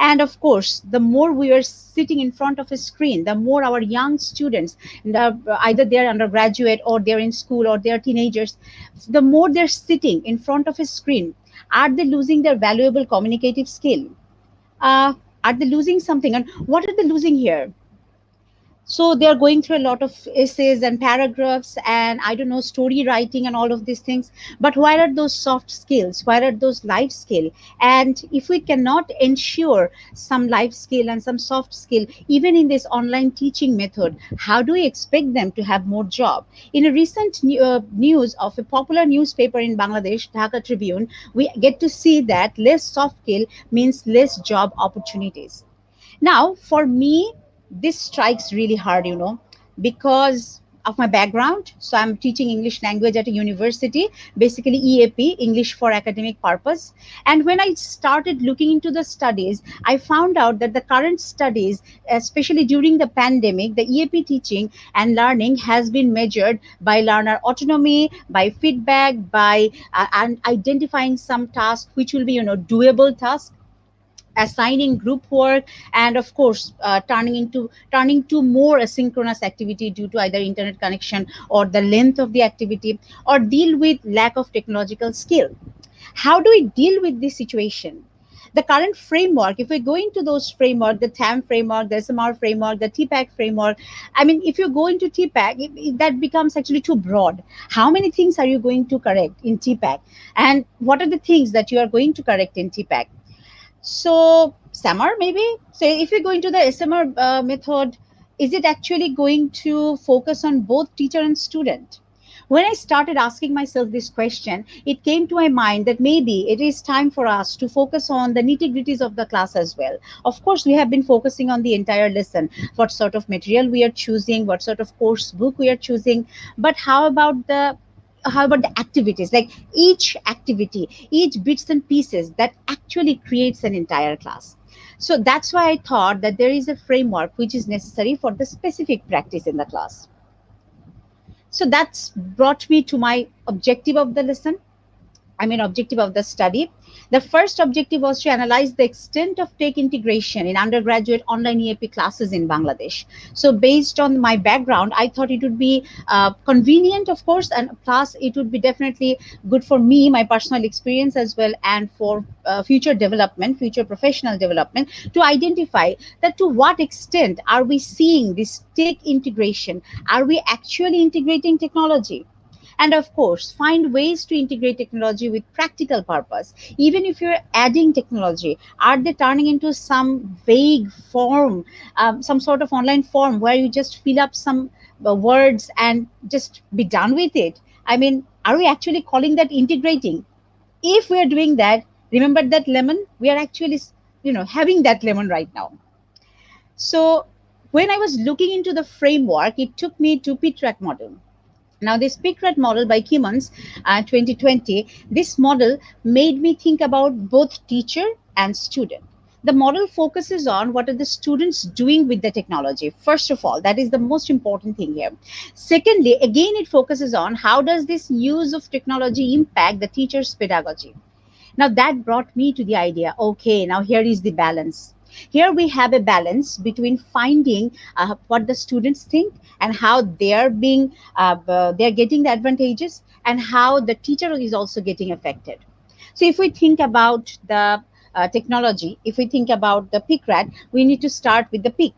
And of course, the more we are sitting in front of a screen, the more our young students, either they're undergraduate or they're in school or they're teenagers, the more they're sitting in front of a screen, are they losing their valuable communicative skill? Uh, are they losing something? And what are they losing here? So they are going through a lot of essays and paragraphs and, I don't know, story writing and all of these things. But where are those soft skills? Where are those life skill? And if we cannot ensure some life skill and some soft skill even in this online teaching method, how do we expect them to have more job? In a recent news of a popular newspaper in Bangladesh, Dhaka Tribune, we get to see that less soft skill means less job opportunities. Now, for me, this strikes really hard, because of my background. So I'm teaching English language at a university, basically EAP, English for academic purpose. And when I started looking into the studies, I found out that the current studies, especially during the pandemic, the EAP teaching and learning has been measured by learner autonomy, by feedback, by and identifying some tasks which will be, doable tasks, assigning group work, and of course turning to more asynchronous activity due to either internet connection or the length of the activity, or deal with lack of technological skill. How do we deal with this situation? The current framework, if we go into those framework, the TAM framework, the SMR framework, the TPAC framework, I mean, if you go into TPAC, that becomes actually too broad. How many things are you going to correct in TPAC, and what are the things that you are going to correct in TPAC? So SMR maybe. So if you go into the SMR method, is it actually going to focus on both teacher and student? When I started asking myself this question, it came to my mind that maybe it is time for us to focus on the nitty gritties of the class as well. Of course, we have been focusing on the entire lesson, what sort of material we are choosing, what sort of course book we are choosing, but how about the activities, like each activity, each bits and pieces that actually creates an entire class. So that's why I thought that there is a framework which is necessary for the specific practice in the class. So that's brought me to my objective of the lesson. Objective of the study. The first objective was to analyze the extent of tech integration in undergraduate online EAP classes in Bangladesh. So, based on my background, I thought it would be convenient, of course, and plus it would be definitely good for me, my personal experience as well, and for future development, future professional development, to identify that to what extent are we seeing this tech integration? Are we actually integrating technology? And of course find ways to integrate technology with practical purpose. Even if you're adding technology, are they turning into some vague form, some sort of online form where you just fill up some words and just be done with it? Are we actually calling that integrating? If we're doing that, remember that lemon, we are actually having that lemon right now. So when I was looking into the framework, it took me to PTRAC model. Now, this PICRAT model by Kimmons, 2020, this model made me think about both teacher and student. The model focuses on what are the students doing with the technology. First of all, that is the most important thing here. Secondly, again, it focuses on how does this use of technology impact the teacher's pedagogy. Now that brought me to the idea, okay, now here is the balance. Here we have a balance between finding what the students think and how they're getting the advantages, and how the teacher is also getting affected. So if we think about the technology, if we think about the PICRAT, we need to start with the PIC.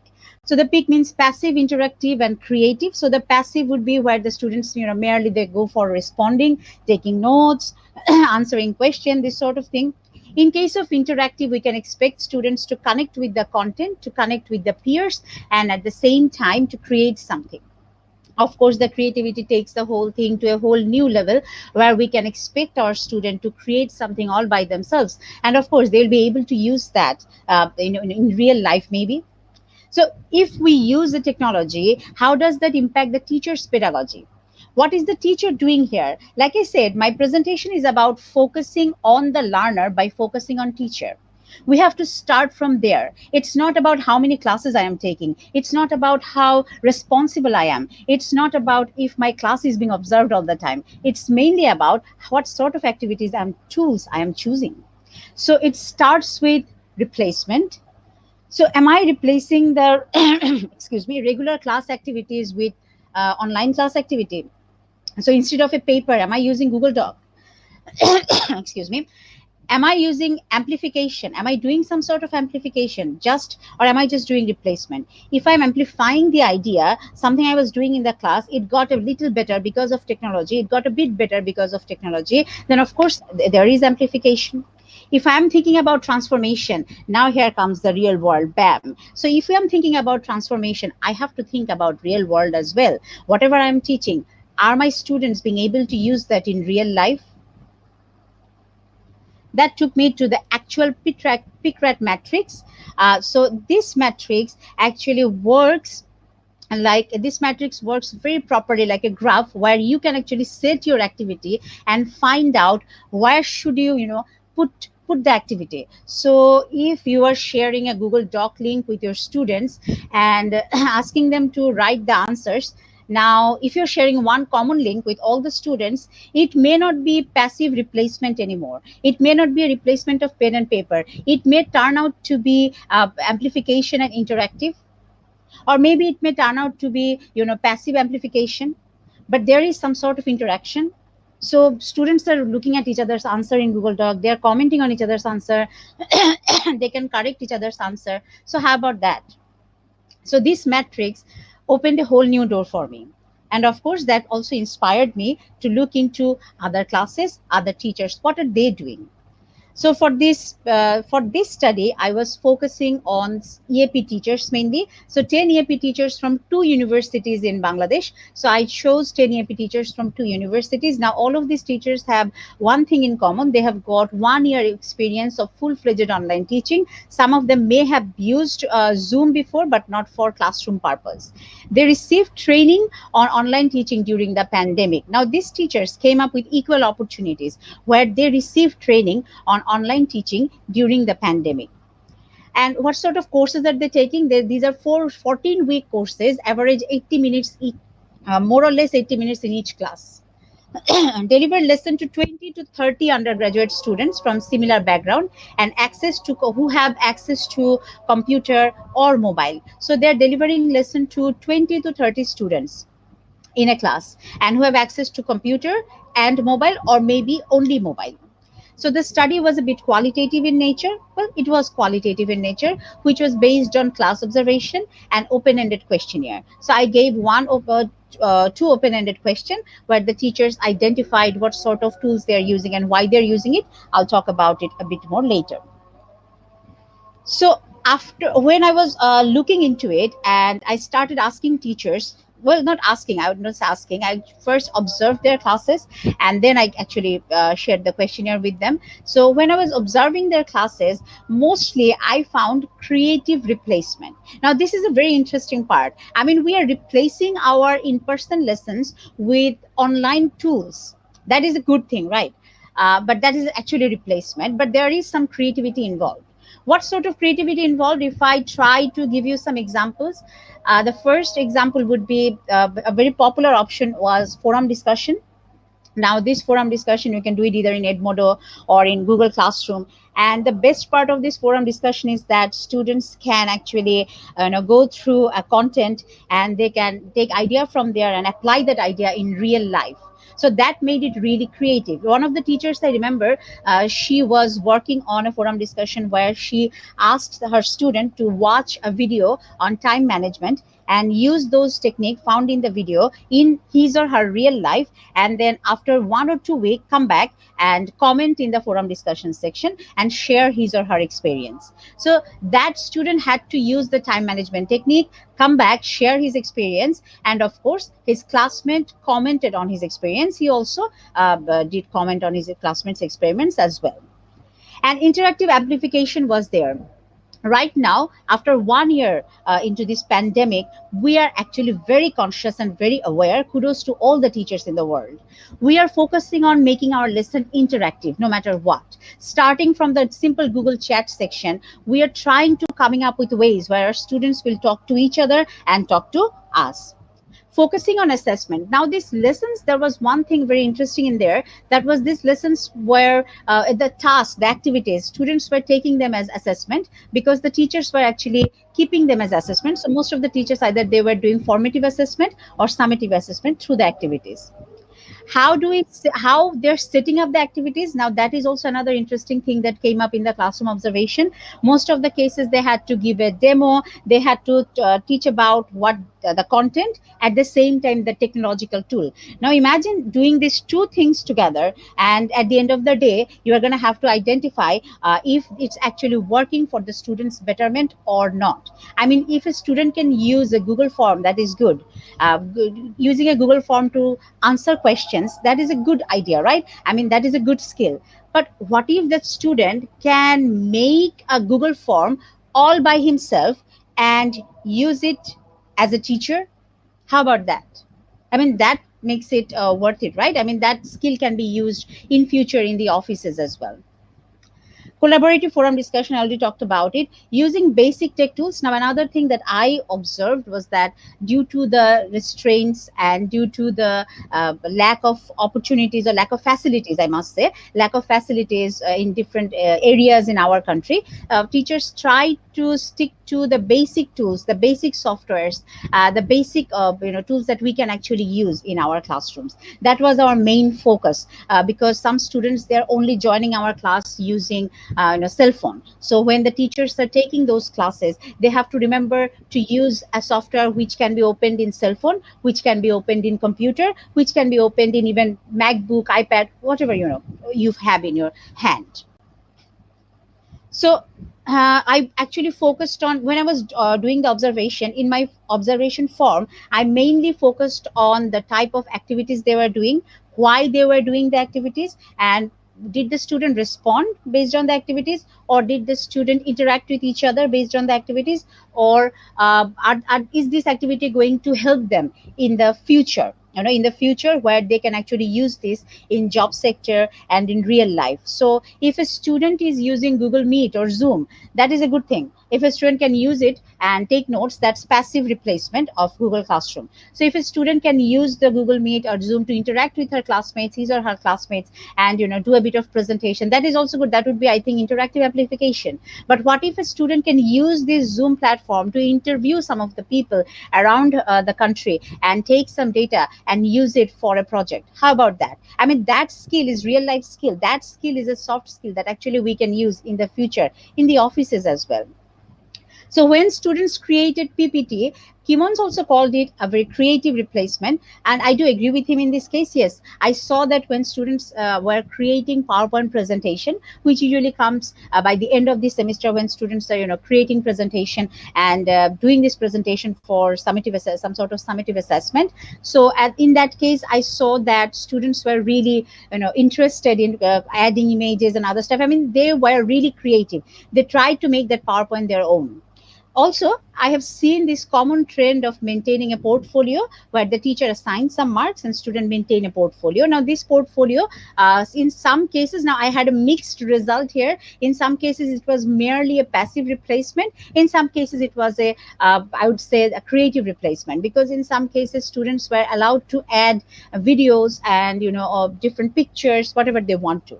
So the PIC means passive, interactive, and creative. So the passive would be where the students, merely they go for responding, taking notes, answering question, this sort of thing. In case of interactive, we can expect students to connect with the content, to connect with the peers, and at the same time to create something. Of course, the creativity takes the whole thing to a whole new level, where we can expect our student to create something all by themselves, and of course they'll be able to use that in real life maybe. So if we use the technology, how does that impact the teacher's pedagogy? What is the teacher doing here? Like I said, my presentation is about focusing on the learner by focusing on teacher. We have to start from there. It's not about how many classes I am taking. It's not about how responsible I am. It's not about if my class is being observed all the time. It's mainly about what sort of activities and tools I am choosing. So it starts with replacement. So am I replacing the excuse me, regular class activities with online class activity? So instead of a paper, am I using Google Doc? Excuse me. Am I using amplification? Am I doing some sort of amplification just, or am I just doing replacement? If I'm amplifying the idea, something I was doing in the class, it got a little better because of technology, it got a bit better because of technology, then of course there is amplification. If I'm thinking about transformation, now here comes the real world, bam. So if I'm thinking about transformation, I have to think about real world as well. Whatever I'm teaching, are my students being able to use that in real life? That took me to the actual PICRAT matrix. So this matrix actually works, and like this matrix works very properly like a graph, where you can actually set your activity and find out where should you put the activity. So if you are sharing a Google Doc link with your students and asking them to write the answers, now if you're sharing one common link with all the students, it may not be passive replacement anymore. It may not be a replacement of pen and paper. It may turn out to be amplification and interactive, or maybe it may turn out to be passive amplification, but there is some sort of interaction. So students are looking at each other's answer in Google Doc, they're commenting on each other's answer, they can correct each other's answer. So how about that? So this matrix opened a whole new door for me, and of course that also inspired me to look into other classes, other teachers, what are they doing. So for this study, I was focusing on EAP teachers mainly. So 10 EAP teachers from two universities in Bangladesh. So I chose 10 EAP teachers from two universities. Now all of these teachers have one thing in common: they have got 1 year experience of full-fledged online teaching. Some of them may have used Zoom before, but not for classroom purpose. They received training on online teaching during the pandemic. Now these teachers came up with equal opportunities where they received training on online teaching during the pandemic. And what sort of courses are they taking? These are 14-week courses, average 80 minutes each, more or less 80 minutes in each class. Deliver lesson to 20 to 30 undergraduate students from similar background and access to who have access to computer or mobile. So they're delivering lesson to 20 to 30 students in a class and who have access to computer and mobile, or maybe only mobile. So the study was a bit qualitative in nature. Well, it was qualitative in nature, which was based on class observation and open-ended questionnaire. So I gave two open-ended questions where the teachers identified what sort of tools they're using and why they're using it. I'll talk about it a bit more later. So after, when I was looking into it, and I started asking teachers, well, not asking, I was not asking, I first observed their classes and then I actually shared the questionnaire with them. So when I was observing their classes, mostly I found creative replacement. Now this is a very interesting part. I mean, we are replacing our in-person lessons with online tools. That is a good thing, right? But that is actually replacement, but there is some creativity involved. What sort of creativity involved? If I try to give you some examples, the first example would be a very popular option was forum discussion. Now this forum discussion, you can do it either in Edmodo or in Google Classroom. And the best part of this forum discussion is that students can actually go through a content and they can take idea from there and apply that idea in real life. So that made it really creative. One of the teachers I remember, she was working on a forum discussion where she asked her student to watch a video on time management and use those techniques found in the video in his or her real life, and then after 1 or 2 weeks come back and comment in the forum discussion section and share his or her experience. So that student had to use the time management technique, come back, share his experience, and of course his classmate commented on his experience. He also did comment on his classmates experiments as well. And interactive amplification was there. Right now, after 1 year into this pandemic, we are actually very conscious and very aware. Kudos to all the teachers in the world. We are focusing on making our lesson interactive no matter what. Starting from the simple Google chat section, we are trying to coming up with ways where our students will talk to each other and talk to us. Focusing on assessment. Now these lessons, there was one thing very interesting in there. That was these lessons where the tasks, the activities, students were taking them as assessment because the teachers were actually keeping them as assessment. So most of the teachers, either they were doing formative assessment or summative assessment through the activities. How they're setting up the activities. Now that is also another interesting thing that came up in the classroom observation. Most of the cases, they had to give a demo, they had to teach about what the content, at the same time the technological tool. Now imagine doing these two things together, and at the end of the day you are going to have to identify if it's actually working for the students betterment or not. I mean, if a student can use a Google form, that is good. Using a Google form to answer questions, that is a good idea, right? I mean, that is a good skill. But what if that student can make a Google form all by himself and use it as a teacher? How about that? I mean, that makes it worth it, right? I mean, that skill can be used in future in the offices as well. Collaborative forum discussion, I already talked about it. Using basic tech tools. Now another thing that I observed was that due to the restraints and due to the lack of opportunities or lack of facilities, I must say lack of facilities in different areas in our country, teachers try to stick to the basic tools, the basic softwares, the basic tools that we can actually use in our classrooms. That was our main focus, because some students, they're only joining our class using cell phone. So when the teachers are taking those classes, they have to remember to use a software which can be opened in cell phone, which can be opened in computer, which can be opened in even MacBook, iPad, whatever you have in your hand. So I actually focused on, when I was doing the observation, in my observation form, I mainly focused on the type of activities they were doing, why they were doing the activities, and did the student respond based on the activities, or did the student interact with each other based on the activities, or is this activity going to help them in the future, in the future, where they can actually use this in job sector and in real life. So if a student is using Google Meet or Zoom, that is a good thing. If a student can use it and take notes, that's passive replacement of Google Classroom. So if a student can use the Google Meet or Zoom to interact with her classmates, his or her classmates, and do a bit of presentation, that is also good. That would be, I think, interactive amplification. But what if a student can use this Zoom platform to interview some of the people around the country and take some data and use it for a project? How about that? I mean, that skill is real life skill. That skill is a soft skill that actually we can use in the future in the offices as well. So when students created PPT, Kimons also called it a very creative replacement. And I do agree with him in this case. Yes, I saw that when students were creating PowerPoint presentation, which usually comes by the end of the semester, when students are, creating presentation and doing this presentation for some sort of summative assessment. So in that case, I saw that students were really, interested in adding images and other stuff. I mean, they were really creative. They tried to make that PowerPoint their own. Also, I have seen this common trend of maintaining a portfolio where the teacher assigns some marks and student maintain a portfolio. Now this portfolio, in some cases, now I had a mixed result here. In some cases it was merely a passive replacement. In some cases it was I would say a creative replacement, because in some cases students were allowed to add videos and of different pictures, whatever they want to.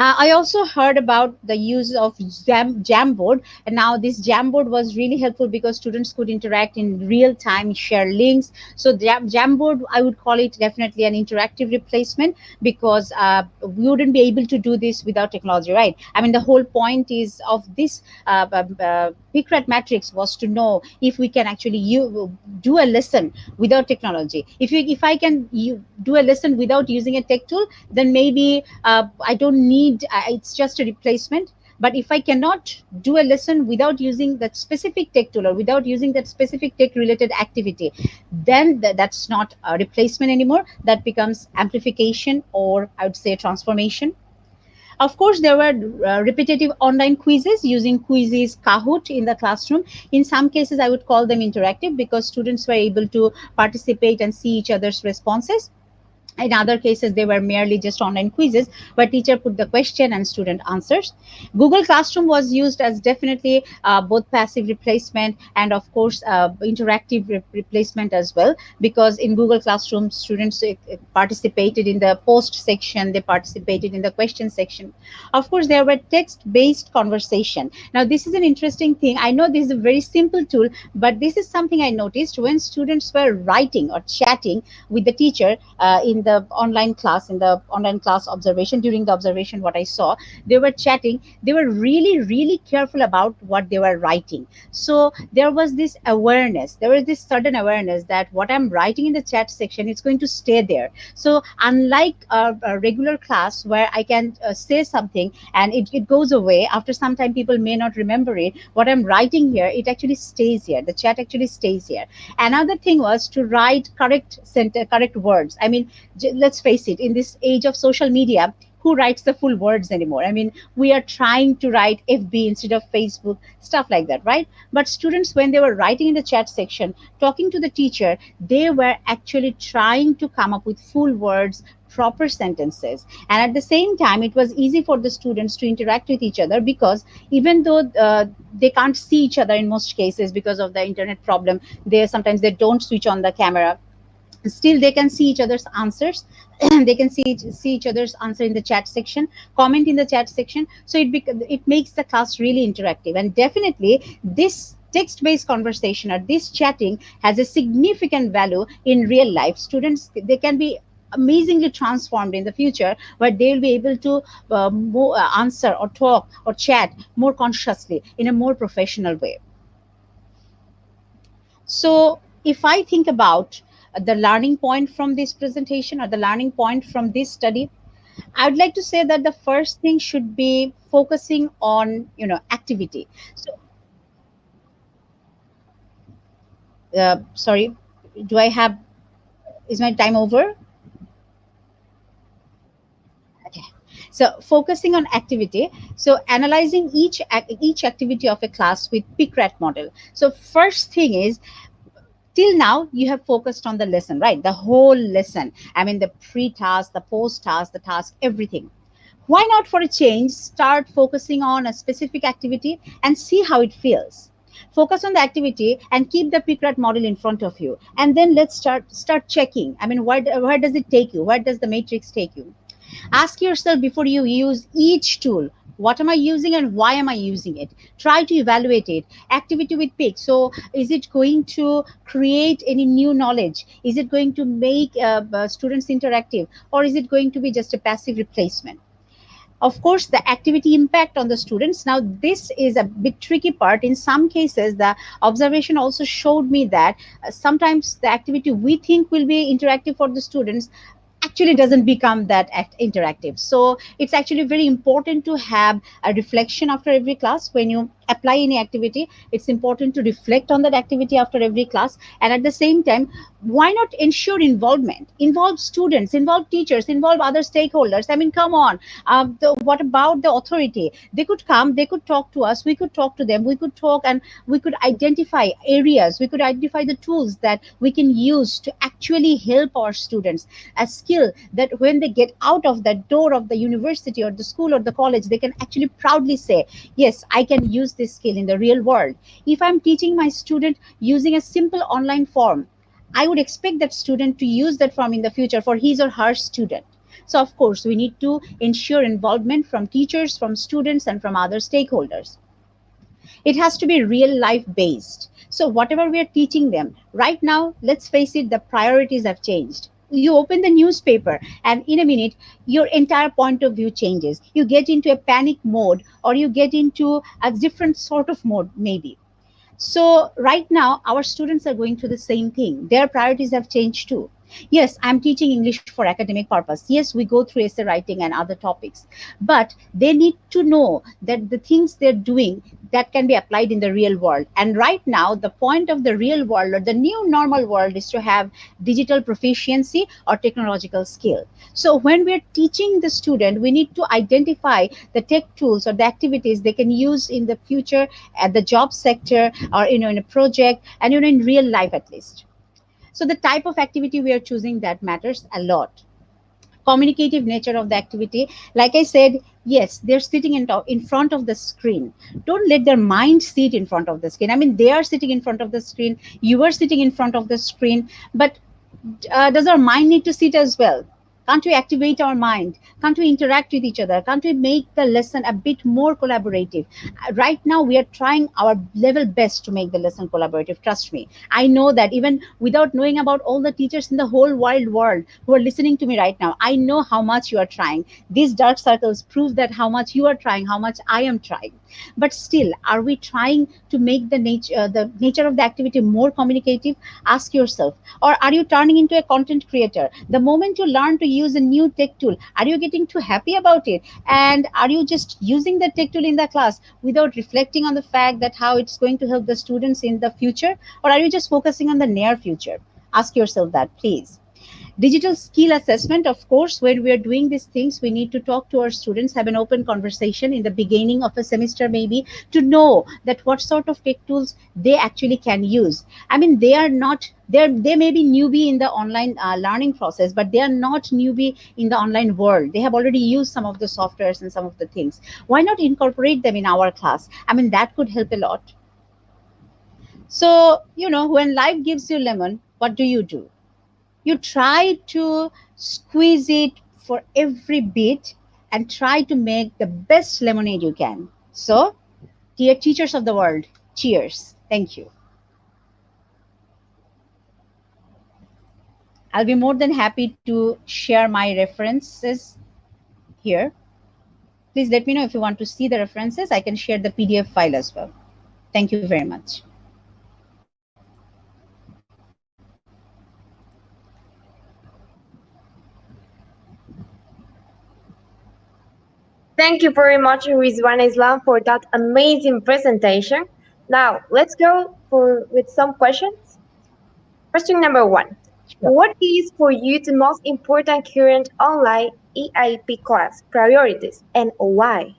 I also heard about the use of Jamboard, and now this Jamboard was really helpful because students could interact in real time, share links. So Jamboard, I would call it definitely an interactive replacement, because we wouldn't be able to do this without technology, right? I mean, the whole point is of this Picrat matrix was to know if we can actually do a lesson without technology. If I can do a lesson without using a tech tool, then maybe I don't need, it's just a replacement. But if I cannot do a lesson without using that specific tech tool or without using that specific tech related activity, then that's not a replacement anymore. That becomes amplification, or I would say transformation. Of course, there were repetitive online quizzes using Quizzes Kahoot in the classroom. In some cases, I would call them interactive because students were able to participate and see each other's responses. In other cases, they were merely just online quizzes where teacher put the question and student answers. Google Classroom was used as definitely both passive replacement and, of course, interactive replacement as well, because in Google Classroom, students participated in the post section, they participated in the question section. Of course, there were text-based conversation. Now, this is an interesting thing. I know this is a very simple tool, but this is something I noticed when students were writing or chatting with the teacher in the online class observation. During the observation, what I saw, they were chatting, they were really, really careful about what they were writing. So there was this awareness, there was this sudden awareness that what I'm writing in the chat section, it's going to stay there. So unlike a regular class where I can say something and it goes away after some time, people may not remember it, what I'm writing here, it actually stays here, the chat actually stays here. Another thing was to write correct words. I mean, let's face it, in this age of social media, who writes the full words anymore? I mean, we are trying to write FB instead of Facebook, stuff like that, right? But students, when they were writing in the chat section, talking to the teacher, they were actually trying to come up with full words, proper sentences. And at the same time, it was easy for the students to interact with each other, because even though they can't see each other in most cases because of the internet problem, sometimes they don't switch on the camera, still they can see each other's answers. They can see each other's answer in the chat section, comment in the chat section. So it makes the class really interactive. And definitely this text based conversation or this chatting has a significant value in real life. Students, they can be amazingly transformed in the future, where they'll be able to answer or talk or chat more consciously in a more professional way. So, if I think about the learning point from this presentation or the learning point from this study, I'd like to say that the first thing should be focusing on, activity. So, sorry, do I have, is my time over? Okay. So focusing on activity. So analyzing each activity of a class with PICRAT model. So first thing is, till now you have focused on the lesson, right? The whole lesson. I mean, the pre-task, the post-task, the task, everything. Why not, for a change, start focusing on a specific activity and see how it feels? Focus on the activity and keep the PICRAT model in front of you, and then let's start checking. I mean, where does it take you? Where does the matrix take you? Ask yourself before you use each tool, what am I using and why am I using it? Try to evaluate it. Activity with pick. So, is it going to create any new knowledge? Is it going to make students interactive? Or is it going to be just a passive replacement? Of course, the activity impact on the students. Now, this is a bit tricky part. In some cases, the observation also showed me that sometimes the activity we think will be interactive for the students actually doesn't become that interactive. So it's actually very important to have a reflection after every class. When you apply any activity, it's important to reflect on that activity after every class. And at the same time, why not ensure involvement? Involve students, involve teachers, involve other stakeholders. I mean, come on. What about the authority? They could come, they could talk to us, we could talk to them, we could talk, and we could identify areas, we could identify the tools that we can use to actually help our students. A skill that when they get out of the door of the university or the school or the college, they can actually proudly say, yes, I can use this skill in the real world. If I'm teaching my student using a simple online form, I would expect that student to use that form in the future for his or her student. So, of course, we need to ensure involvement from teachers, from students, and from other stakeholders. It has to be real life based. So, whatever we are teaching them right now, let's face it, the priorities have changed. You open the newspaper, and in a minute, your entire point of view changes. You get into a panic mode, or you get into a different sort of mode, maybe. So right now, our students are going through the same thing. Their priorities have changed too. Yes, I'm teaching English for academic purpose. Yes, we go through essay writing and other topics, but they need to know that the things they're doing that can be applied in the real world. And right now, the point of the real world or the new normal world is to have digital proficiency or technological skill. So when we're teaching the student, we need to identify the tech tools or the activities they can use in the future at the job sector, or in a project, and in real life at least. So the type of activity we are choosing, that matters a lot. Communicative nature of the activity, like I said, yes, they're sitting in front of the screen. Don't let their mind sit in front of the screen. I mean, they are sitting in front of the screen, you are sitting in front of the screen, but does our mind need to sit as well? Can't we activate our mind? Can't we interact with each other? Can't we make the lesson a bit more collaborative? Right now, we are trying our level best to make the lesson collaborative. Trust me. I know that even without knowing about all the teachers in the whole wide world who are listening to me right now, I know how much you are trying. These dark circles prove that how much you are trying, how much I am trying. But still, are we trying to make the nature of the activity more communicative? Ask yourself. Or are you turning into a content creator? The moment you learn to use a new tech tool, are you getting too happy about it? And are you just using the tech tool in the class without reflecting on the fact that how it's going to help the students in the future? Or are you just focusing on the near future? Ask yourself that, please. Digital skill assessment, of course, when we are doing these things, we need to talk to our students, have an open conversation in the beginning of a semester, maybe, to know that what sort of tech tools they actually can use. I mean, they are not, they may be newbie in the online learning process, but they are not newbie in the online world. They have already used some of the softwares and some of the things. Why not incorporate them in our class? I mean, that could help a lot. So, when life gives you lemon, what do? You try to squeeze it for every bit and try to make the best lemonade you can. So, dear teachers of the world, cheers. Thank you. I'll be more than happy to share my references here. Please let me know if you want to see the references. I can share the PDF file as well. Thank you very much.
Thank you very much, Rizwan Islam, for that amazing presentation. Now, let's go with some questions. Question number one.
Sure.
What is for you the most important current online EIP class priorities and why?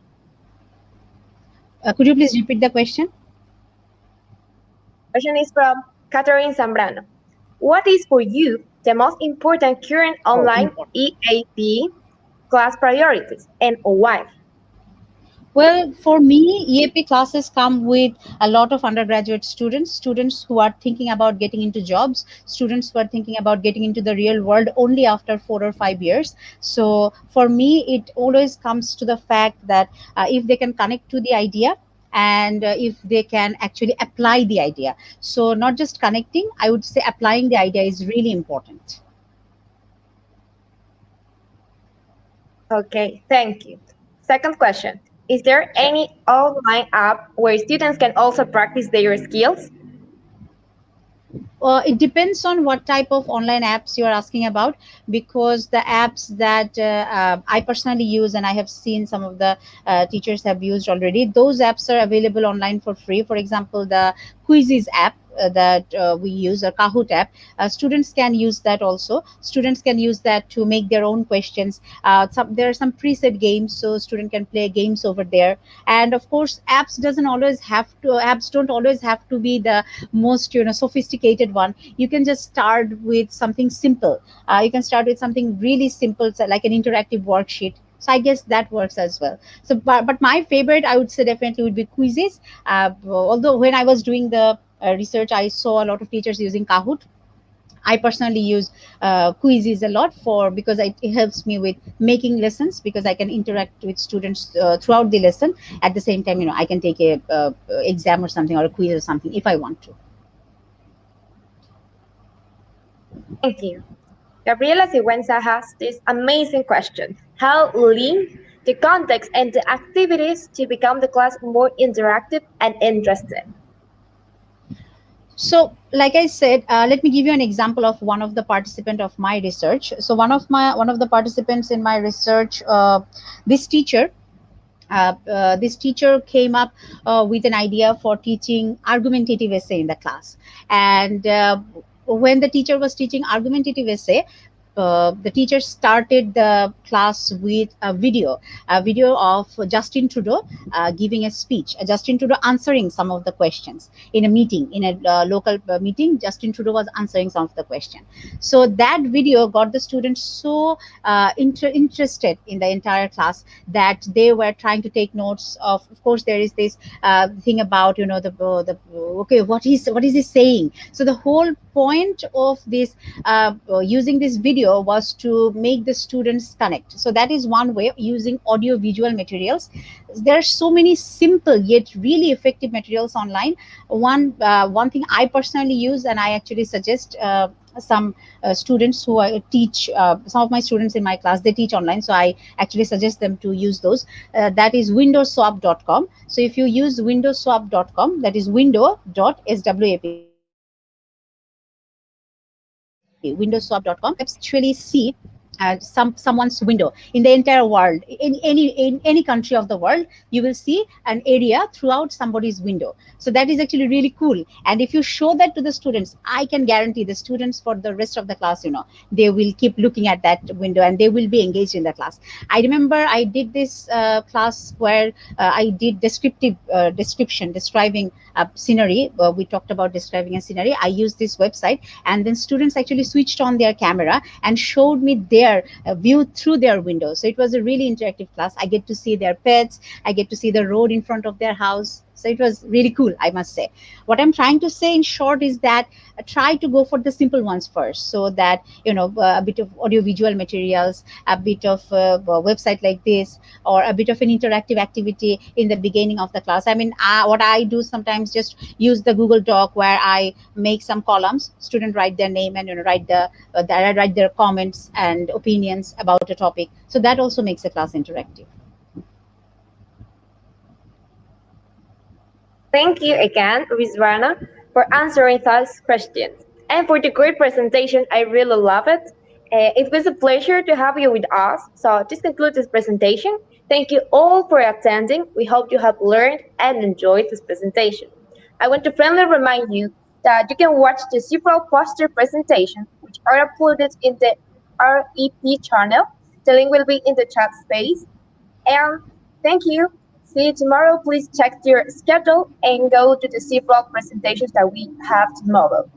Could you please repeat the question?
Question is from Catherine Zambrano. What is for you the most important current
Oh,
online
important.
EAP class priorities and why?
Well, for me, EAP classes come with a lot of undergraduate students, students who are thinking about getting into jobs, students who are thinking about getting into the real world only after 4 or 5 years. So for me, it always comes to the fact that if they can connect to the idea, and if they can actually apply the idea. So not just connecting, I would say applying the idea is really important.
Okay, thank you. Second question. Is there
Sure.
any online app where students can also practice their skills?
It depends on what type of online apps you are asking about, because the apps that I personally use and I have seen some of the teachers have used already, those apps are available online for free. For example, the Quizzes app that we use, a Kahoot app, students can use that also. Students can use that to make their own questions. There are some preset games, so student can play games over there. And of course, apps don't always have to be the most sophisticated one. You can just start with something simple. You can start with something really simple, so like an interactive worksheet. So I guess that works as well. So but my favorite, I would say, definitely would be Quizzes. Although when I was doing the research, I saw a lot of teachers using Kahoot. I personally use Quizzes a lot for, because it helps me with making lessons, because I can interact with students throughout the lesson. At the same time, I can take a exam or something, or a quiz or something if I want to.
Thank you. Gabriela Sigüenza has this amazing question. How link the context and the activities to become the class more interactive and interesting?
So like I said, let me give you an example of one of the participant of my research. So one of the participants in my research, this teacher this teacher came up with an idea for teaching argumentative essay in the class. And when the teacher was teaching argumentative essay, the teacher started the class with a video of Justin Trudeau giving a speech, Justin Trudeau answering some of the questions in a meeting, in a local meeting. Justin Trudeau was answering some of the question. So that video got the students so interested in the entire class that they were trying to take notes of course, there is this thing about the okay, what is he saying. So the whole point of this using this video was to make the students connect. So that is one way, using audio visual materials. There are so many simple yet really effective materials online. One thing I personally use, and I actually suggest some students who teach, some of my students in my class, they teach online, so I actually suggest them to use those. That is windowswap.com. So if you use windowswap.com, that is window.swap, windowswap.com, you can actually see someone's window in the entire world, in any country of the world. You will see an area throughout somebody's window. So that is actually really cool. And if you show that to the students, I can guarantee the students for the rest of the class, they will keep looking at that window and they will be engaged in the class. I remember I did this class where I did description, describing scenery. We talked about describing a scenery. I used this website, and then students actually switched on their camera and showed me their view through their window. So it was a really interactive class. I get to see their pets, I get to see the road in front of their house. So it was really cool, I must say. What I'm trying to say in short is that try to go for the simple ones first, so that a bit of audio visual materials, a bit of a website like this, or a bit of an interactive activity in the beginning of the class. I mean, what I do sometimes, just use the Google Doc where I make some columns. Student write their name and write their comments and opinions about a topic. So that also makes the class interactive.
Thank you again, Rizwana, for answering those questions and for the great presentation. I really love it. It was a pleasure to have you with us. So this concludes this presentation. Thank you all for attending. We hope you have learned and enjoyed this presentation. I want to friendly remind you that you can watch the several poster presentations which are uploaded in the REP channel. The link will be in the chat space. And thank you. See you tomorrow. Please check your schedule and go to the several presentations that we have tomorrow.